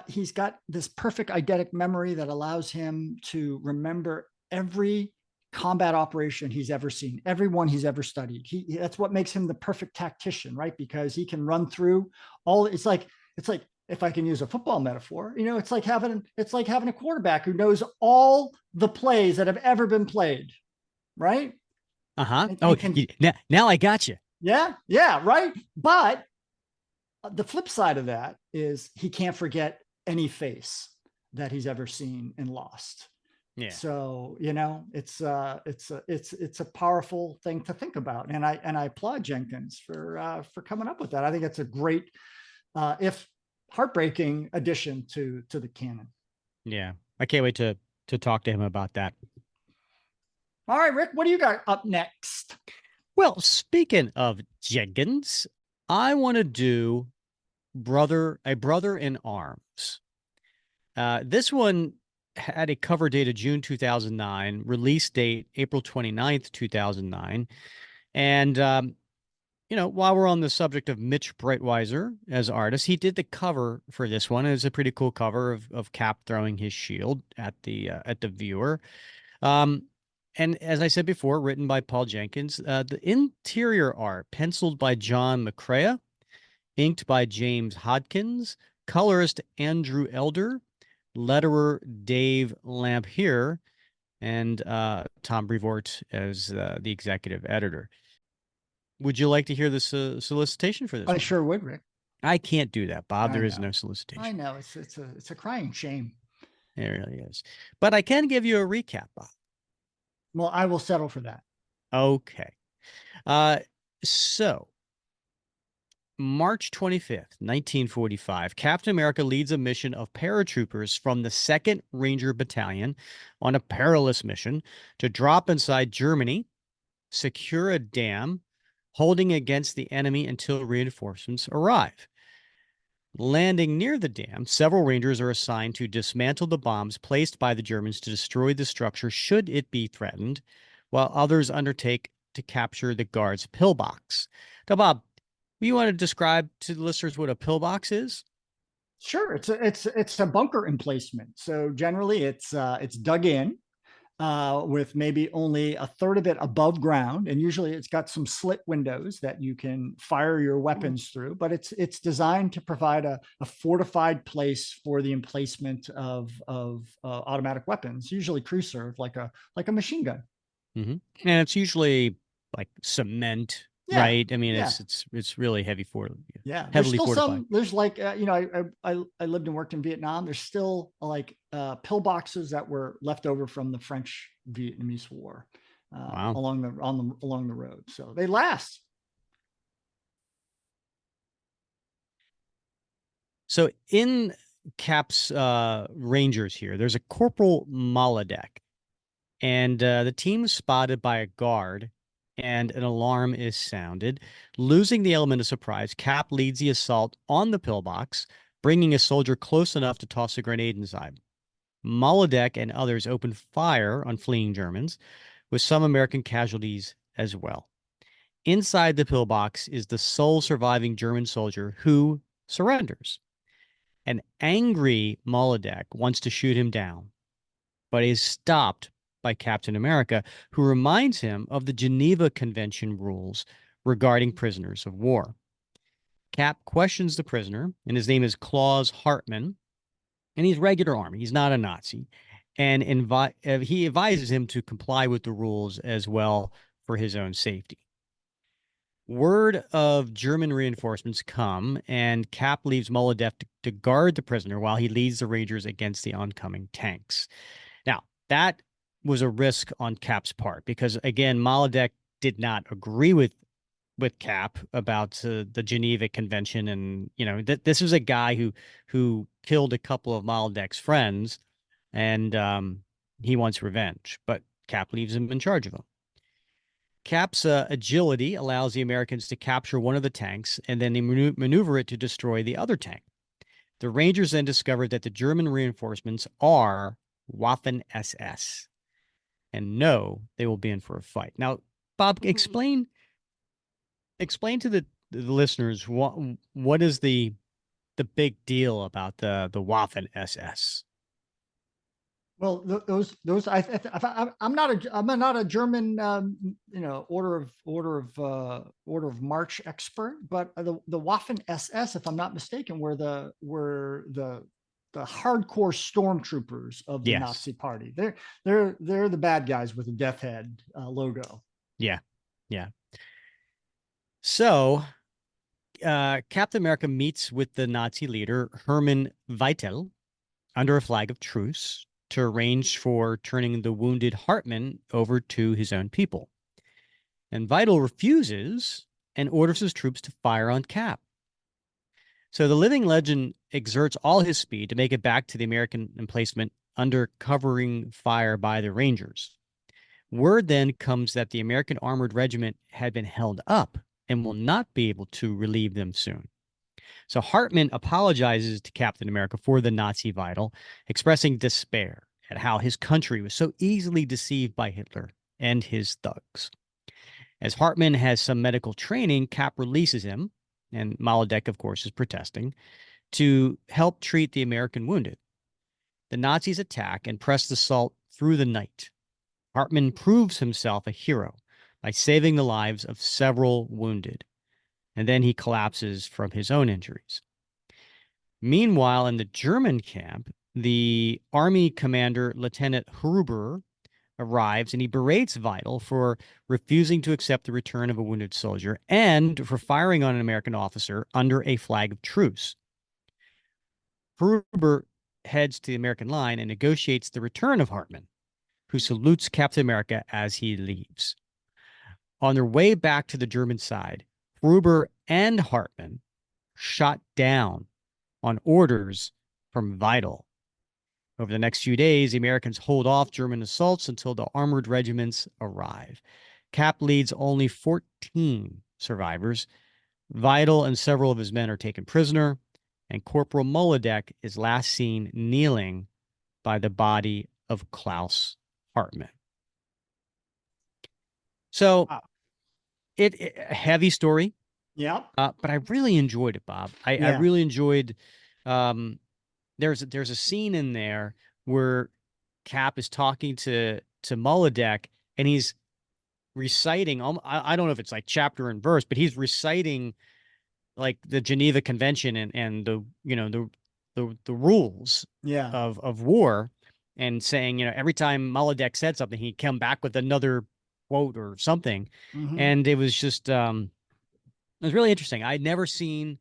he's got this perfect eidetic memory that allows him to remember every combat operation he's ever seen, everyone he's ever studied. That's what makes him the perfect tactician, right? Because he can run through all. It's like if I can use a football metaphor, it's like having a quarterback who knows all the plays that have ever been played, right? Now I got you. Yeah, right. But the flip side of that is he can't forget any face that he's ever seen and lost. Yeah. So it's a powerful thing to think about, and I applaud Jenkins for coming up with that. I think it's a great, if heartbreaking, addition to the canon. Yeah, I can't wait to talk to him about that. All right, Rick, what do you got up next? Well, speaking of Jenkins, I want to do a brother in arms. This one had a cover date of June 2009, release date April 29th, 2009. And, while we're on the subject of Mitch Breitweiser as artist, he did the cover for this one. It's a pretty cool cover of Cap throwing his shield at the viewer. And as I said before, written by Paul Jenkins, the interior art penciled by John McCrea, inked by James Hodkins, colorist Andrew Elder, letterer Dave Lampier, and Tom Brevoort as the executive editor. Would you like to hear this solicitation for this? I sure would, Rick. I can't do that, Bob. There is no solicitation. I know it's a crying shame. It really is. But I can give you a recap, Bob. Well, I will settle for that. Okay. So March 25th, 1945, Captain America leads a mission of paratroopers from the 2nd Ranger Battalion on a perilous mission to drop inside Germany, secure a dam, holding against the enemy until reinforcements arrive. Landing near the dam, several Rangers are assigned to dismantle the bombs placed by the Germans to destroy the structure should it be threatened, while others undertake to capture the guard's pillbox. Now, Bob, you want to describe to the listeners what a pillbox is? Sure, it's a bunker emplacement. So generally, it's dug in with maybe only a third of it above ground, and usually it's got some slit windows that you can fire your weapons through. But it's designed to provide a fortified place for the emplacement of automatic weapons, usually crew served, like a machine gun. And it's usually like cement Yeah. right? I mean, Yeah. it's really Yeah. There's heavily still fortified. there's like, I lived and worked in Vietnam. There's still like pillboxes that were left over from the French Vietnamese War Wow. along the road. So they last. So in Cap's Rangers here, there's a Corporal Molodek, and the team is spotted by a guard, and an alarm is sounded. Losing the element of surprise, Cap leads the assault on the pillbox, bringing a soldier close enough to toss a grenade inside. Molodek and others open fire on fleeing Germans, with some American casualties as well. Inside the pillbox is the sole surviving German soldier who surrenders. An angry Molodek wants to shoot him down, but is stopped by Captain America, who reminds him of the Geneva Convention rules regarding prisoners of war. Cap questions the prisoner, and his name is Klaus Hartmann, and he's regular army. He's not a Nazi. And he advises him to comply with the rules as well for his own safety. Word of German reinforcements come, and Cap leaves Molodek to guard the prisoner while he leads the Rangers against the oncoming tanks. Now, that was a risk on Cap's part because, again, Molodek did not agree with Cap about the Geneva Convention, and this was a guy who killed a couple of Molodek's friends, and he wants revenge. But Cap leaves him in charge of him. Cap's agility allows the Americans to capture one of the tanks, and then they maneuver it to destroy the other tank. The Rangers then discovered that the German reinforcements are Waffen SS, and know they will be in for a fight. Now, Bob, explain to the listeners what is the big deal about the Waffen SS. Well, I'm not a German order of march expert, but the Waffen SS, if I'm not mistaken, were the hardcore stormtroopers of the Yes. Nazi Party. They're the bad guys with the death head logo. Yeah, yeah. So, Captain America meets with the Nazi leader Hermann Weitel under a flag of truce to arrange for turning the wounded Hartmann over to his own people. And Weitel refuses and orders his troops to fire on Cap. So the living legend exerts all his speed to make it back to the American emplacement under covering fire by the Rangers. Word then comes that the American armored regiment had been held up and will not be able to relieve them soon. So Hartmann apologizes to Captain America for the Nazi Weitel, expressing despair at how his country was so easily deceived by Hitler and his thugs. As Hartmann has some medical training, Cap releases him, and Molodek, of course, is protesting, to help treat the American wounded. The Nazis attack and press the assault through the night. Hartmann proves himself a hero by saving the lives of several wounded, and then he collapses from his own injuries. Meanwhile, in the German camp, the army commander, Lieutenant Huber, arrives and he berates Weitel for refusing to accept the return of a wounded soldier and for firing on an American officer under a flag of truce. Huber heads to the American line and negotiates the return of Hartmann, who salutes Captain America as he leaves. On their way back to the German side, Huber and Hartmann shot down on orders from Weitel. Over the next few days, the Americans hold off German assaults until the armored regiments arrive. Cap leads only 14 survivors. Weitel and several of his men are taken prisoner, and Corporal Molodek is last seen kneeling by the body of Klaus Hartmann. So, a heavy story. Yeah. But I really enjoyed it, Bob. I really enjoyed. There's a scene in there where Cap is talking to Molodek, and he's reciting. I don't know if it's like chapter and verse, but he's reciting like the Geneva Convention and the rules of war, and saying every time Molodek said something, he'd come back with another quote or something. Mhm. And it was just, it was really interesting. I'd never seen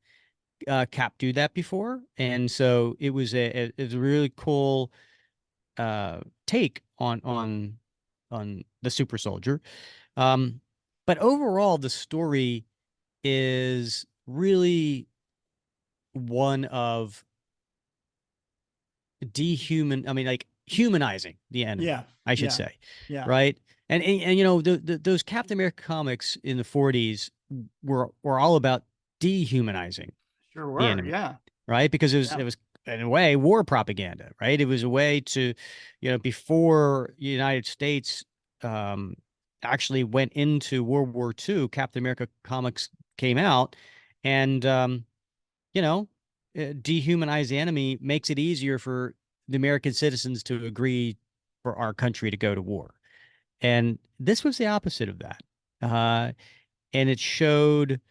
Cap do that before. And so it was it was a really cool take on the super soldier. But overall, the story is really one of like humanizing the enemy, Yeah. I should Yeah. say, Yeah. right? And you know, those Captain America comics in the 40s were all about dehumanizing Sure the were. enemy, Yeah. right? Because Yeah. it was in a way war propaganda, right? It was a way to, you know, before the United States um, actually went into World War II, Captain America comics came out, and you know, dehumanize the enemy makes it easier for the American citizens to agree for our country to go to war. And this was the opposite of that. And it showed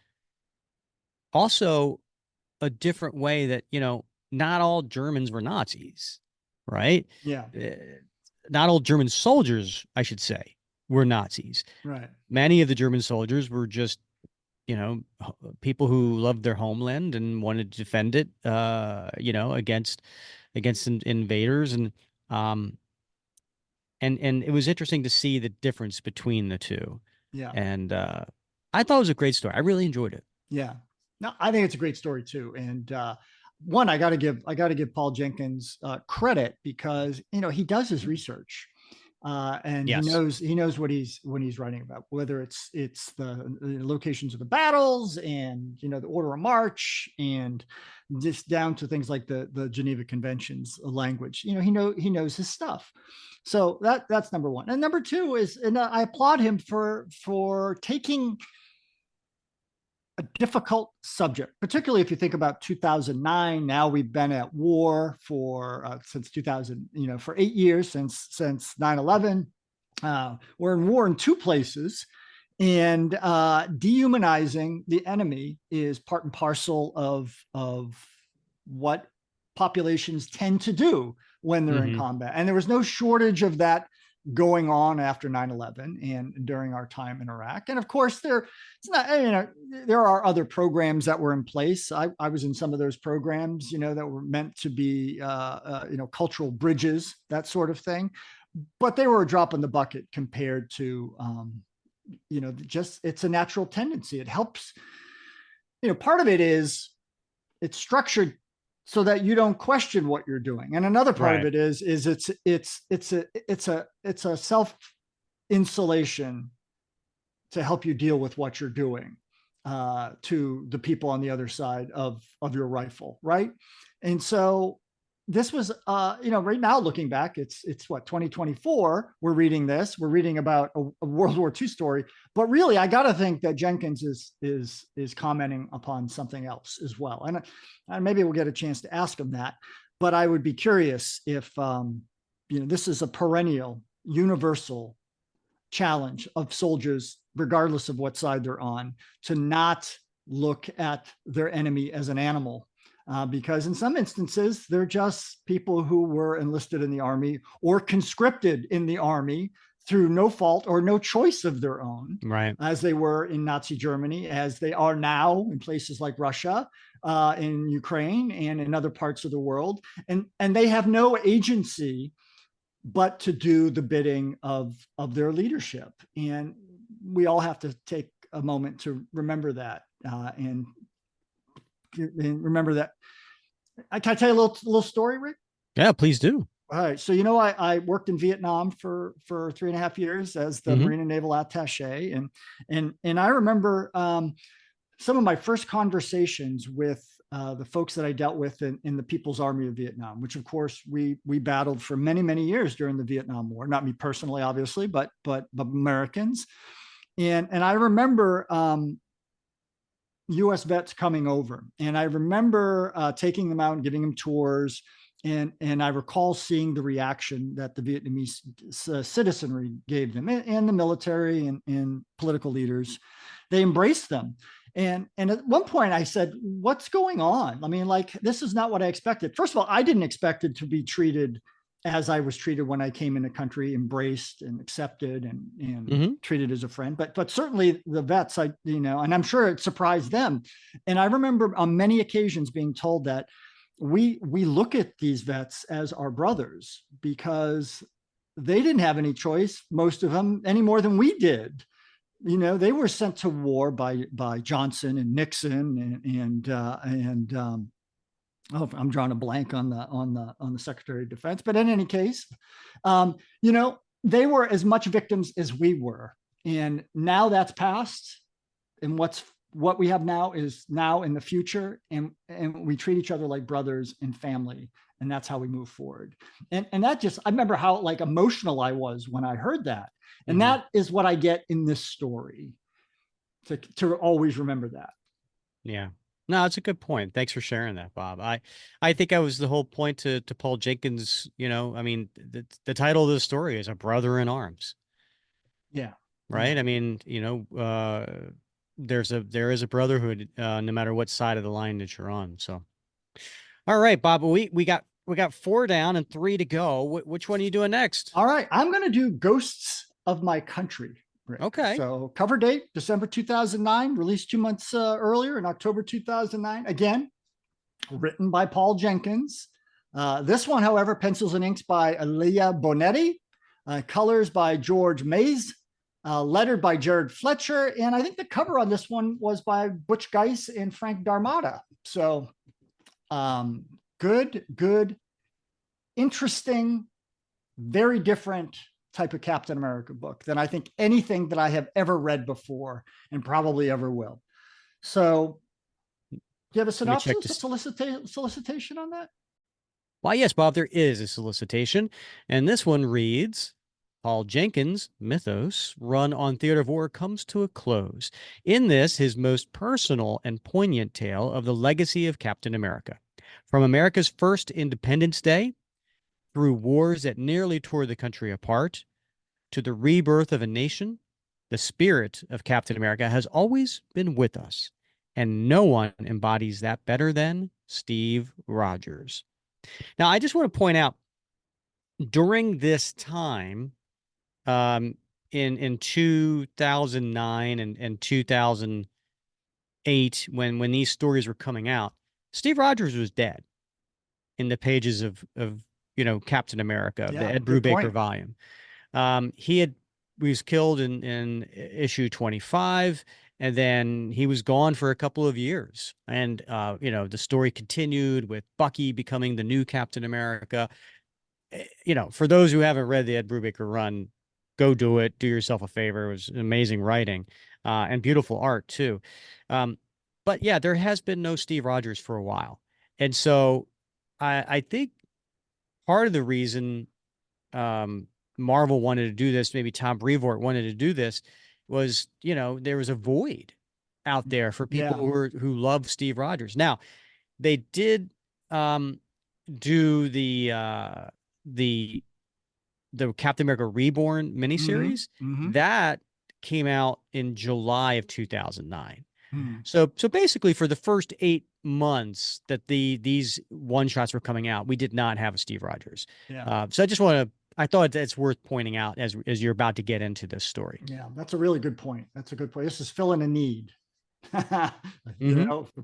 also a different way that, you know, not all Germans were Nazis, right? Yeah. Uh, Not all German soldiers, I should say, were Nazis. Right. Many of the German soldiers were just, you know, people who loved their homeland and wanted to defend it, you know, against invaders. Um, and it was interesting to see the difference between the two. Yeah. And I thought it was a great story. I really enjoyed it. Yeah. No, I think it's a great story too. And one, I got to give Paul Jenkins credit because he does his research, and Yes. he knows what he's writing about. Whether it's the locations of the battles and the order of march, and just down to things like the Geneva Conventions language. He knows his stuff. So that's number one. And number two is, and I applaud him for taking a difficult subject, particularly if you think about 2009. Now we've been at war for since 2000, for 8 years since 9/11. We're in war in two places, and dehumanizing the enemy is part and parcel of what populations tend to do when they're in combat. And there was no shortage of that going on after 9/11 and during our time in Iraq. And of course, there are other programs that were in place. I was in some of those programs, that were meant to be, cultural bridges, that sort of thing. But they were a drop in the bucket compared to, just it's a natural tendency. It helps. Part of it is it's structured so that you don't question what you're doing. And another part of it is it's a self insulation to help you deal with what you're doing to the people on the other side of your rifle, right? And so this was, right now looking back, it's what, 2024. We're reading about a World War II story, but really, I got to think that Jenkins is commenting upon something else as well, and maybe we'll get a chance to ask him that. But I would be curious if this is a perennial, universal challenge of soldiers, regardless of what side they're on, to not look at their enemy as an animal. Because in some instances, they're just people who were enlisted in the army or conscripted in the army through no fault or no choice of their own, Right. as they were in Nazi Germany, as they are now in places like Russia, in Ukraine, and in other parts of the world. And they have no agency but to do the bidding of their leadership. And we all have to take a moment to remember that, and remember that. Can I tell you a little story, Rick? Yeah, please do. All right. So, I worked in Vietnam for 3.5 years as the Marine and Naval Attaché. And I remember some of my first conversations with the folks that I dealt with in the People's Army of Vietnam, which of course we battled for many, many years during the Vietnam War. Not me personally, obviously, but Americans. And I remember U.S. vets coming over, and I remember taking them out and giving them tours. And I recall seeing the reaction that the Vietnamese citizenry gave them, and the military and political leaders. They embraced them. And at one point I said, what's going on? I mean, like, this is not what I expected. First of all, I didn't expect it to be treated as I was treated when I came in the country, embraced and accepted and treated as a friend. But certainly the vets, and I'm sure it surprised them. And I remember on many occasions being told that we look at these vets as our brothers because they didn't have any choice, most of them, any more than we did. They were sent to war by Johnson and Nixon and I'm drawing a blank on the Secretary of Defense, but in any case, they were as much victims as we were, and now that's past. And what we have now is now in the future, and we treat each other like brothers and family, and that's how we move forward. And that I remember how like emotional I was when I heard that, and that is what I get in this story. To always remember that. Yeah. No, it's a good point. Thanks for sharing that, Bob. I think I was the whole point to Paul Jenkins. I mean, the title of the story is A Brother in Arms. Yeah. Right. Yeah. I mean, there is a brotherhood, no matter what side of the line that you're on. So, all right, Bob, we got 4 down and 3 to go. Which one are you doing next? All right. I'm going to do Ghosts of My Country. Rick. Okay. So cover date, December 2009, released 2 months earlier in October 2009. Again, written by Paul Jenkins. This one, however, pencils and inks by Leah Bonetti, colors by George Mays, lettered by Jared Fletcher. And I think the cover on this one was by Butch Geis and Frank Darmada. So good, interesting, very different type of Captain America book than I think anything that I have ever read before and probably ever will. So do you have a synopsis, a solicitation on that? Why, yes, Bob, there is a solicitation. And this one reads, Paul Jenkins' mythos run on Theater of War comes to a close. In this, his most personal and poignant tale of the legacy of Captain America. From America's first Independence Day, through wars that nearly tore the country apart, to the rebirth of a nation, the spirit of Captain America has always been with us, and no one embodies that better than Steve Rogers. Now, I just want to point out, during this time, in 2009 and 2008, when these stories were coming out, Steve Rogers was dead in the pages of Captain America, the Ed Brubaker volume. He was killed in issue 25, and then he was gone for a couple of years. And the story continued with Bucky becoming the new Captain America. For those who haven't read the Ed Brubaker run, go do it. Do yourself a favor. It was amazing writing, and beautiful art too. But yeah, there has been no Steve Rogers for a while. And so I think part of the reason Marvel wanted to do this, maybe Tom Brevoort wanted to do this, was, there was a void out there for people who love Steve Rogers. Now, they did do the Captain America Reborn miniseries. That came out in July of 2009. So basically, for the first 8 months that these one shots were coming out, we did not have a Steve Rogers. So I thought it's worth pointing out as you're about to get into this story. Yeah, that's a really good point. That's a good point. This is filling a need, for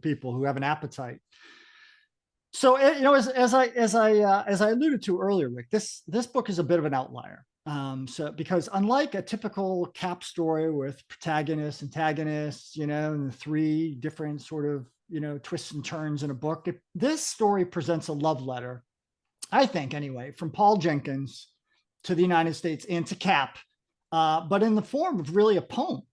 people who have an appetite. So, as I alluded to earlier, Rick, this book is a bit of an outlier. Because unlike a typical Cap story with protagonists, antagonists, and the 3 different sort of, twists and turns in a book, this story presents a love letter, I think anyway, from Paul Jenkins to the United States and to Cap, but in the form of really a poem.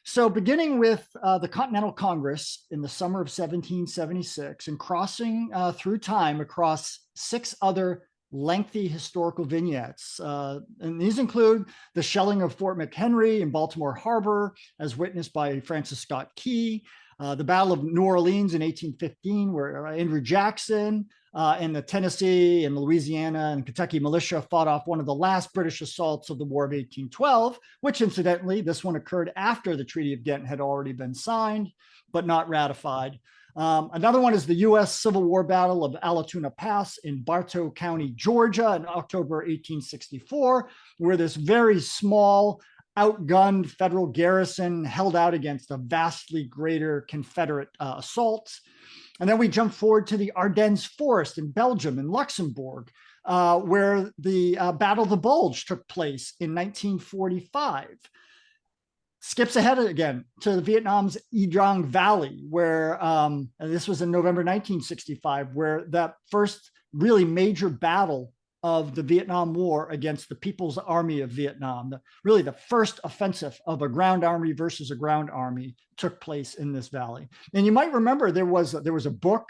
So beginning with the Continental Congress in the summer of 1776 and crossing through time across 6 other lengthy historical vignettes. And these include the shelling of Fort McHenry in Baltimore Harbor, as witnessed by Francis Scott Key, the Battle of New Orleans in 1815, where Andrew Jackson and the Tennessee and Louisiana and Kentucky militia fought off one of the last British assaults of the War of 1812, which incidentally, this one occurred after the Treaty of Ghent had already been signed, but not ratified. Another one is the U.S. Civil War Battle of Alatoona Pass in Bartow County, Georgia, in October 1864, where this very small, outgunned federal garrison held out against a vastly greater Confederate assault. And then we jump forward to the Ardennes Forest in Belgium and Luxembourg, where the Battle of the Bulge took place in 1945. Skips ahead again to Vietnam'sYdang Valley, where and this was in November 1965, where that first really major battle of the Vietnam War against the People's Army of Vietnam, really the first offensive of a ground army versus a ground army, took place in this valley. And you might remember there was a book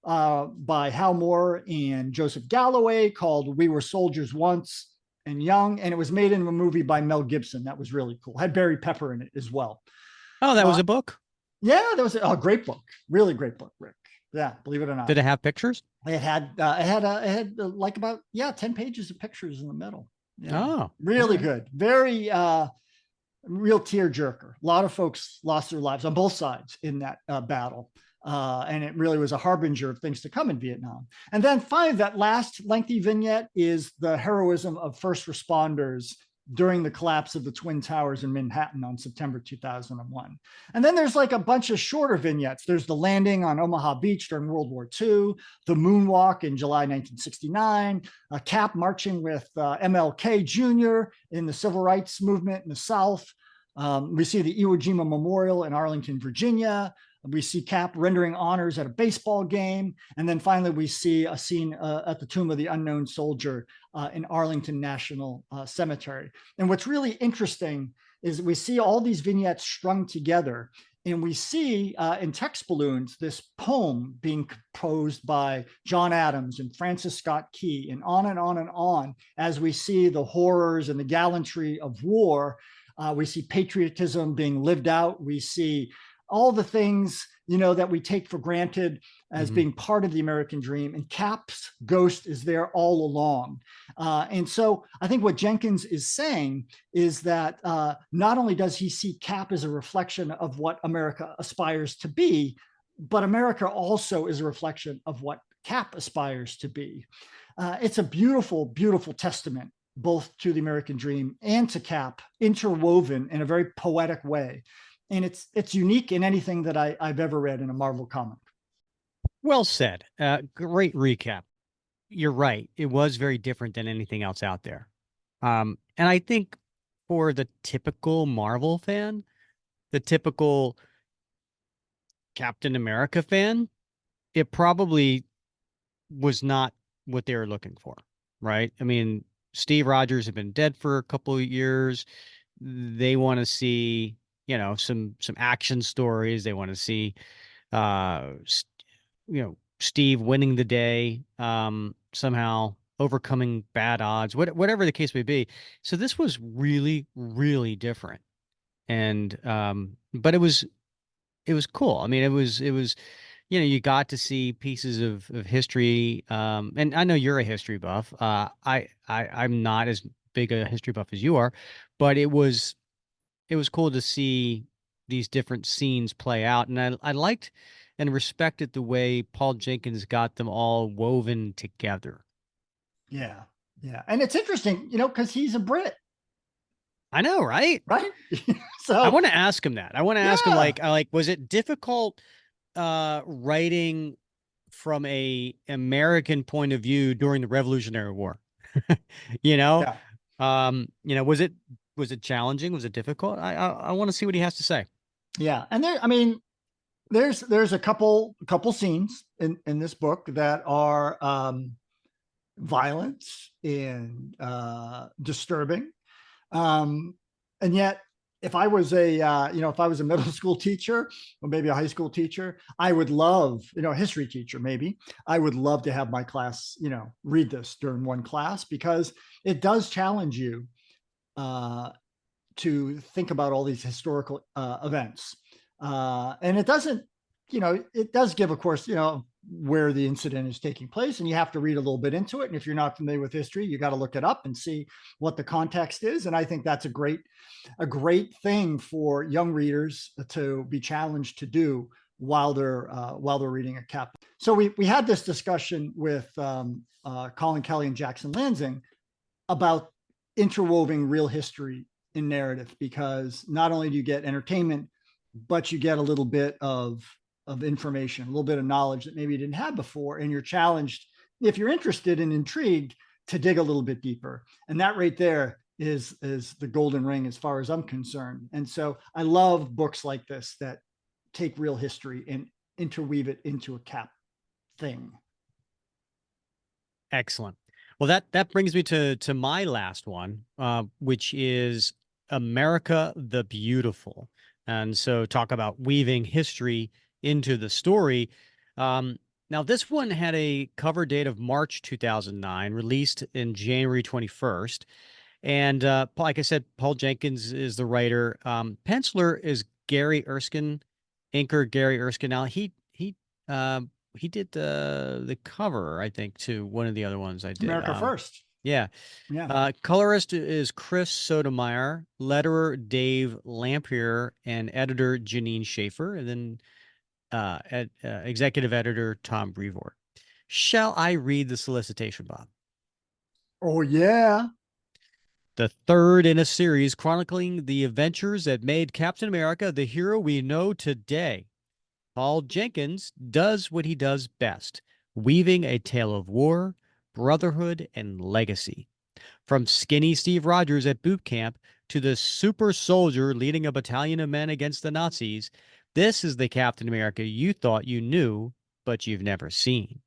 by Hal Moore and Joseph Galloway called We Were Soldiers Once and Young, and it was made into a movie by Mel Gibson. That was really cool. Had Barry Pepper in it as well. Oh, that was a book? Yeah, that was a great book. Really great book, Rick. Yeah, believe it or not. Did it have pictures? It had like about 10 pages of pictures in the middle. Yeah. Oh, really good. Very real tear jerker. A lot of folks lost their lives on both sides in that battle. And it really was a harbinger of things to come in Vietnam. And then finally, that last lengthy vignette is the heroism of first responders during the collapse of the Twin Towers in Manhattan on September 2001. And then there's like a bunch of shorter vignettes. There's the landing on Omaha Beach during World War II, the moonwalk in July 1969, a Cap marching with MLK Jr. in the civil rights movement in the South. We see the Iwo Jima Memorial in Arlington, Virginia. We see Cap rendering honors at a baseball game. And then finally, we see a scene at the Tomb of the Unknown Soldier in Arlington National Cemetery. And what's really interesting is we see all these vignettes strung together. And we see in text balloons this poem being composed by John Adams and Francis Scott Key, and on and on and on, as we see the horrors and the gallantry of war. We see patriotism being lived out. We see all the things, that we take for granted as being part of the American dream. And Cap's ghost is there all along. And so I think what Jenkins is saying is that not only does he see Cap as a reflection of what America aspires to be, but America also is a reflection of what Cap aspires to be. It's a beautiful, beautiful testament both to the American dream and to Cap, interwoven in a very poetic way. And it's unique in anything that I've ever read in a Marvel comic. Well said. Great recap. You're right. It was very different than anything else out there. And I think for the typical Marvel fan, the typical Captain America fan, it probably was not what they were looking for, right? I mean, Steve Rogers had been dead for a couple of years. They want to see, some action stories. They want to see, Steve winning the day, somehow overcoming bad odds, whatever the case may be. So this was really, really different. And, but it was cool. I mean, it was, you got to see pieces of history. And I know you're a history buff. I'm not as big a history buff as you are, but it was cool to see these different scenes play out. And I liked and respected the way Paul Jenkins got them all woven together. Yeah. Yeah. And it's interesting, because he's a Brit. I know, right? Right. So I want to ask him that. I want to ask him, was it difficult writing from a American point of view during the Revolutionary War? Yeah. Was it challenging? Was it difficult? I want to see what he has to say. Yeah. And there's a couple scenes in this book that are violent and disturbing. And yet, if I was a middle school teacher or maybe a high school teacher, I would love, a history teacher, maybe I would love to have my class, read this during one class, because it does challenge you to think about all these historical events. And it doesn't, it does give, of course, where the incident is taking place, and you have to read a little bit into it. And if you're not familiar with history, you got to look it up and see what the context is. And I think that's a great thing for young readers to be challenged to do while they're reading a cap. So we had this discussion with Colin Kelly and Jackson Lansing about interwoven real history in narrative, because not only do you get entertainment, but you get a little bit of information, a little bit of knowledge that maybe you didn't have before, and you're challenged, if you're interested and intrigued, to dig a little bit deeper. And that right there is the golden ring as far as I'm concerned. And so I love books like this that take real history and interweave it into a cap thing. Excellent. Well, that brings me to my last one, which is America the Beautiful. And so talk about weaving history into the story. Now, this one had a cover date of March 2009, released in January 21st. And like I said, Paul Jenkins is the writer. Penciler is Gary Erskine, inker Gary Erskine. Now, he did the cover, I think, to one of the other ones I did. America First. Yeah. Yeah. Colorist is Chris Sotomayor, letterer Dave Lampier, and editor Janine Schaefer, and then executive editor Tom Brevoort. Shall I read the solicitation, Bob? Oh, yeah. The third in a series chronicling the adventures that made Captain America the hero we know today. Paul Jenkins does what he does best, weaving a tale of war, brotherhood, and legacy. From skinny Steve Rogers at boot camp to the super soldier leading a battalion of men against the Nazis, this is the Captain America you thought you knew, but you've never seen.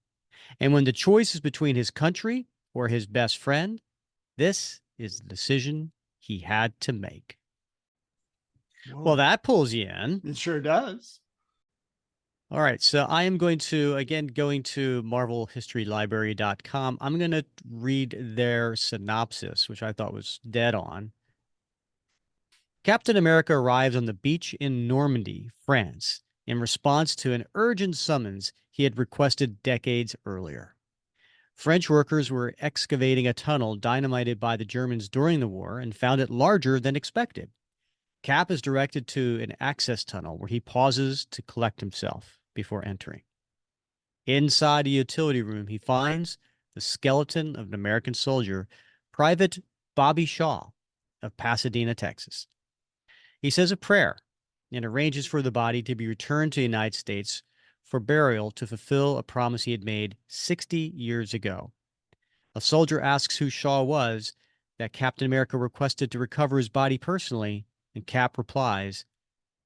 And when the choice is between his country or his best friend, this is the decision he had to make. Whoa. Well, that pulls you in. It sure does. All right, so I am going to, again, going to marvelhistorylibrary.com. I'm going to read their synopsis, which I thought was dead on. Captain America arrives on the beach in Normandy, France, in response to an urgent summons he had requested decades earlier. French workers were excavating a tunnel dynamited by the Germans during the war and found it larger than expected. Cap is directed to an access tunnel where he pauses to collect himself before entering. Inside a utility room, he finds the skeleton of an American soldier, Private Bobby Shaw of Pasadena, Texas. He says a prayer and arranges for the body to be returned to the United States for burial to fulfill a promise he had made 60 years ago. A soldier asks who Shaw was that Captain America requested to recover his body personally, and Cap replies,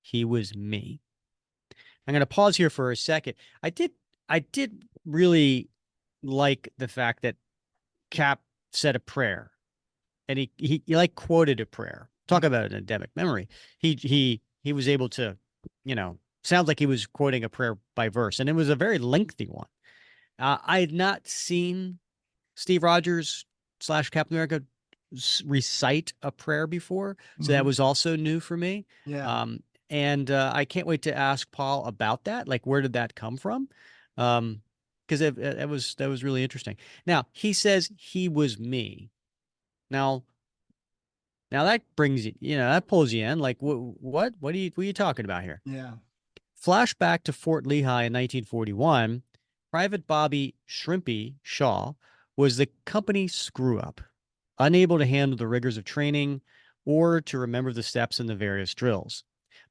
"He was me." I'm going to pause here for a second. I did really like the fact that Cap said a prayer, and he like quoted a prayer. Talk about an endemic memory. He was able to, sounds like he was quoting a prayer by verse, and it was a very lengthy one. I had not seen Steve Rogers / Captain America recite a prayer before, so that was also new for me. Yeah. And I can't wait to ask Paul about that. Like, where did that come from? Because that was really interesting. Now, he says he was me. Now that brings you, that pulls you in. Like, what are you talking about here? Yeah. Flashback to Fort Lehigh in 1941. Private Bobby Shrimpy Shaw was the company screw-up, unable to handle the rigors of training or to remember the steps in the various drills.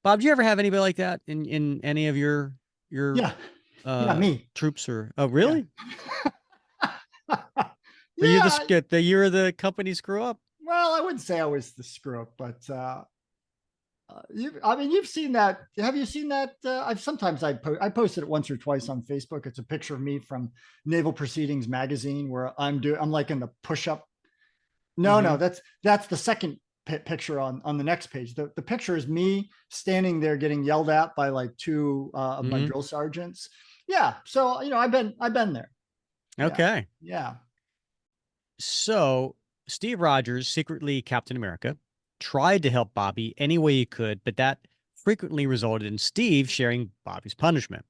Bob, do you ever have anybody like that in any of your me troops or? Oh, really? Yeah. You were the company screw up? Well, I wouldn't say I was the screw up, but you've seen that. Have you seen that? I posted it once or twice on Facebook. It's a picture of me from Naval Proceedings magazine where I'm like in the push-up. No, that's the second picture on the next page. The picture is me standing there getting yelled at by like two of my drill sergeants. Yeah. So, I've been there. Okay. Yeah. So Steve Rogers, secretly Captain America, tried to help Bobby any way he could, but that frequently resulted in Steve sharing Bobby's punishment.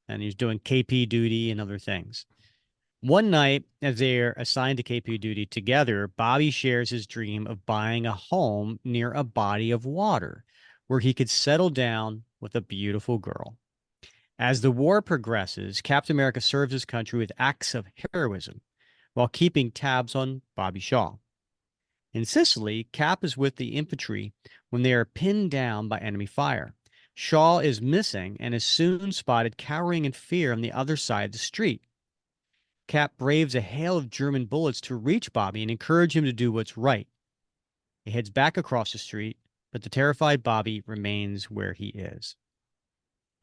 And he's doing KP duty and other things. One night, as they're assigned to KP duty together, Bobby shares his dream of buying a home near a body of water where he could settle down with a beautiful girl. As the war progresses, Captain America serves his country with acts of heroism while keeping tabs on Bobby Shaw. In Sicily, Cap is with the infantry when they are pinned down by enemy fire. Shaw is missing and is soon spotted cowering in fear on the other side of the street. Cap braves a hail of German bullets to reach Bobby and encourage him to do what's right. He heads back across the street, but the terrified Bobby remains where he is.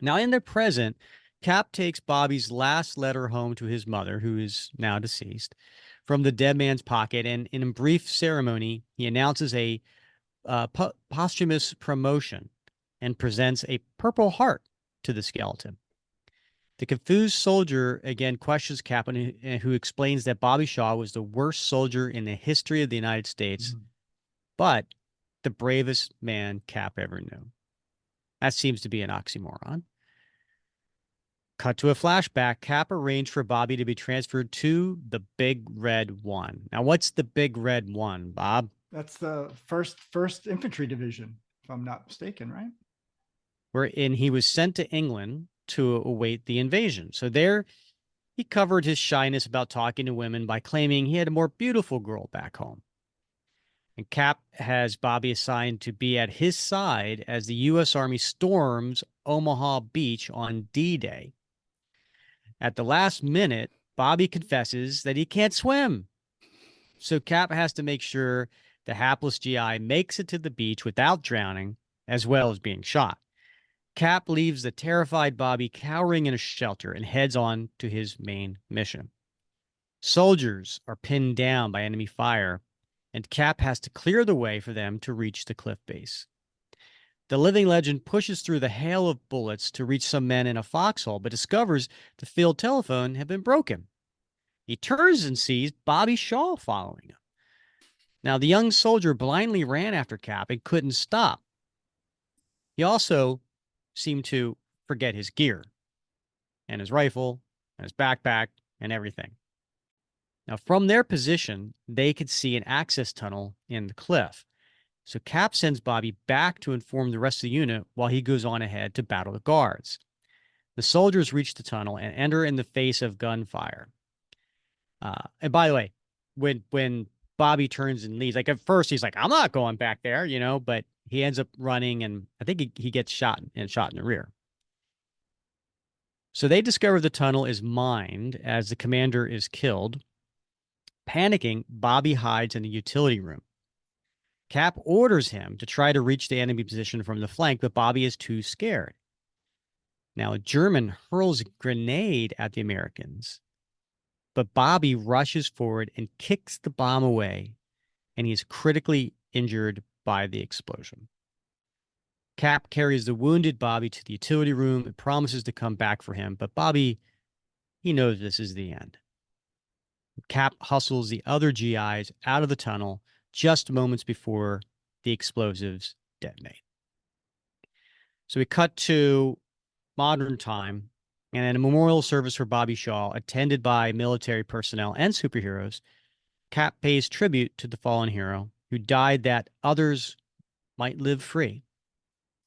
Now, in the present, Cap takes Bobby's last letter home to his mother, who is now deceased, from the dead man's pocket, and in a brief ceremony, he announces a posthumous promotion and presents a Purple Heart to the skeleton. The confused soldier again questions Cap, who explains that Bobby Shaw was the worst soldier in the history of the United States, but the bravest man Cap ever knew. That seems to be an oxymoron. Cut to a flashback. Cap arranged for Bobby to be transferred to the Big Red One. Now, what's the Big Red One, Bob? That's the first infantry division, if I'm not mistaken, right? Wherein he was sent to England to await the invasion. So there, he covered his shyness about talking to women by claiming he had a more beautiful girl back home. And Cap has Bobby assigned to be at his side as the U.S. Army storms Omaha Beach on D-Day. At the last minute, Bobby confesses that he can't swim. So Cap has to make sure the hapless GI makes it to the beach without drowning, as well as being shot. Cap leaves the terrified Bobby cowering in a shelter and heads on to his main mission. Soldiers are pinned down by enemy fire, and Cap has to clear the way for them to reach the cliff base. The living legend pushes through the hail of bullets to reach some men in a foxhole, but discovers the field telephone had been broken. He turns and sees Bobby Shaw following him. Now, the young soldier blindly ran after Cap and couldn't stop. He also seemed to forget his gear and his rifle and his backpack and everything. Now, from their position, they could see an access tunnel in the cliff. So Cap sends Bobby back to inform the rest of the unit while he goes on ahead to battle the guards. The soldiers reach the tunnel and enter in the face of gunfire. And by the way, when Bobby turns and leaves, like at first he's like, I'm not going back there, but he ends up running, and I think he gets shot in the rear. So they discover the tunnel is mined as the commander is killed. Panicking, Bobby hides in the utility room. Cap orders him to try to reach the enemy position from the flank, but Bobby is too scared. Now, a German hurls a grenade at the Americans, but Bobby rushes forward and kicks the bomb away, and he is critically injured by the explosion. Cap carries the wounded Bobby to the utility room and promises to come back for him, but Bobby, he knows this is the end. Cap hustles the other GIs out of the tunnel just moments before the explosives detonate. So we cut to modern time, and at a memorial service for Bobby Shaw, attended by military personnel and superheroes, Cap pays tribute to the fallen hero who died that others might live free.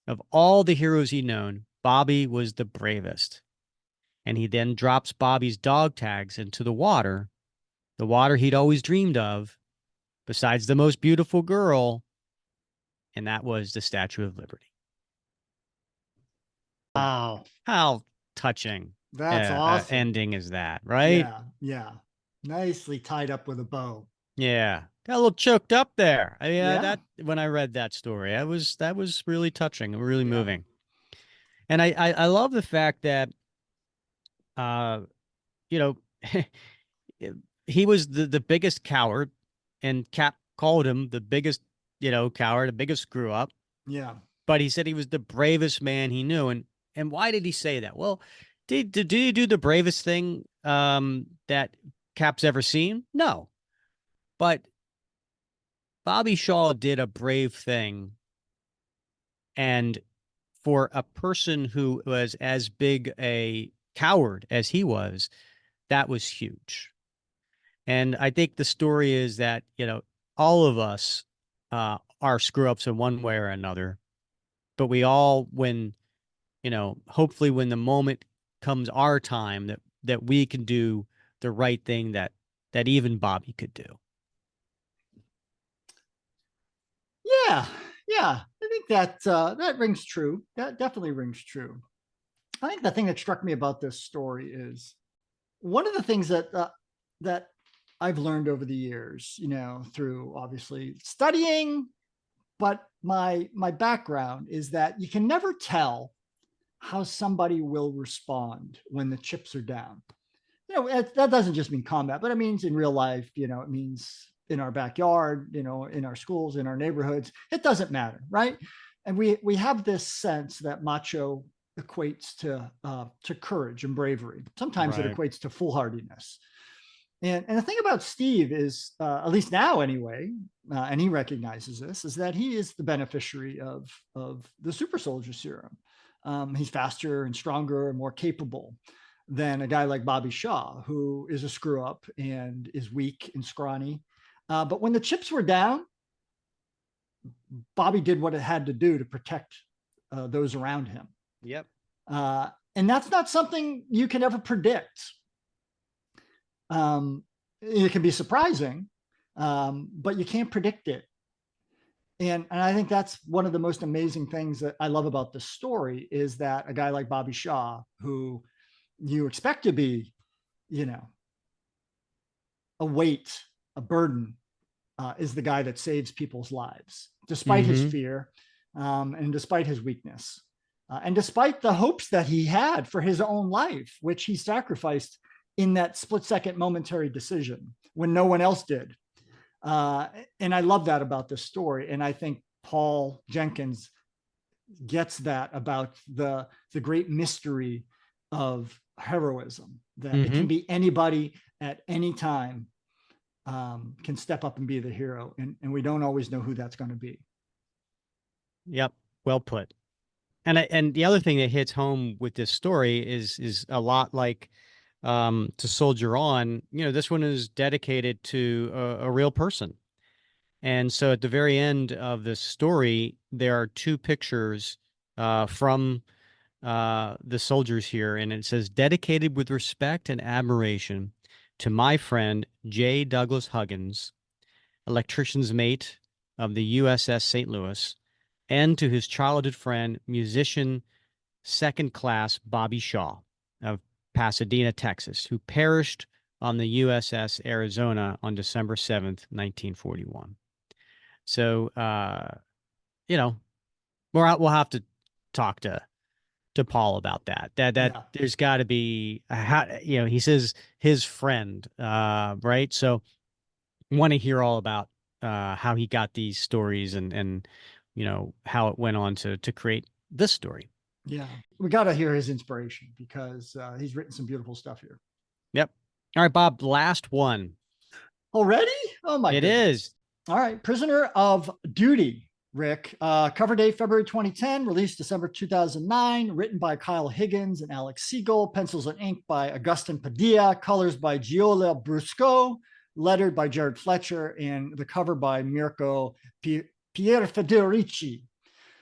Of all the heroes he'd known, Bobby was the bravest. And he then drops Bobby's dog tags into the water he'd always dreamed of, besides the most beautiful girl, and that was the Statue of Liberty. Wow. How touching That's awesome. ending is that, right? Yeah. Nicely tied up with a bow. Yeah. Got a little choked up there. I mean, Yeah. that when I read that story, that was really touching and really moving. And I love the fact that, he was the biggest coward, and Cap called him the biggest, coward, the biggest screw up. Yeah. But he said he was the bravest man he knew. And why did he say that? Well, did he do the bravest thing that Cap's ever seen? No. But Bobby Shaw did a brave thing. And for a person who was as big a coward as he was, that was huge. And I think the story is that, all of us are screw ups in one way or another, but we all, hopefully when the moment comes our time that we can do the right thing that even Bobby could do. Yeah, yeah, I think that that rings true. That definitely rings true. I think the thing that struck me about this story is one of the things that I've learned over the years, you know, through obviously studying, but my background is that you can never tell how somebody will respond when the chips are down. You know, that doesn't just mean combat, but it means in real life, you know, it means in our backyard, you know, in our schools, in our neighborhoods. It doesn't matter, right? And we have this sense that macho equates to courage and bravery. Sometimes it Right. equates to foolhardiness. And the thing about Steve is, at least now anyway, and he recognizes this, is that he is the beneficiary of the super soldier serum. He's faster and stronger and more capable than a guy like Bobby Shaw, who is a screw up and is weak and scrawny. But when the chips were down, Bobby did what it had to do to protect those around him. Yep. And that's not something you can ever predict. It can be surprising, but you can't predict it. And I think that's one of the most amazing things that I love about this story is that a guy like Bobby Shaw, who you expect to be, you know, a weight, a burden, is the guy that saves people's lives, despite his fear and despite his weakness. And despite the hopes that he had for his own life, which he sacrificed in that split-second momentary decision when no one else did. And I love that about this story. And I think Paul Jenkins gets that about the great mystery of heroism, that it can be anybody at any time can step up and be the hero. And we don't always know who that's going to be. Yep. Well put. And the other thing that hits home with this story is a lot like To Soldier On. You know, this one is dedicated to a real person. And so at the very end of this story, there are two pictures from the soldiers here. And it says, dedicated with respect and admiration to my friend, J. Douglas Huggins, electrician's mate of the USS St. Louis, and to his childhood friend, musician, second class Bobby Shaw of Pasadena, Texas, who perished on the USS Arizona on December 7th, 1941. So, you know, we'll have to talk to Paul about that. Yeah. There's got to be, you know, he says his friend, right? So, want to hear all about how he got these stories and you know how it went on to create this story. Yeah, we got to hear his inspiration because he's written some beautiful stuff here. Yep. All right, Bob, last one. Already? Oh my goodness. It is. All right, Prisoner of Duty, Rick. Cover date February 2010, released December 2009, written by Kyle Higgins and Alex Siegel, pencils and ink by Agustin Padilla, colors by Giola Brusco, lettered by Jared Fletcher, and the cover by Mirko Pierfederici.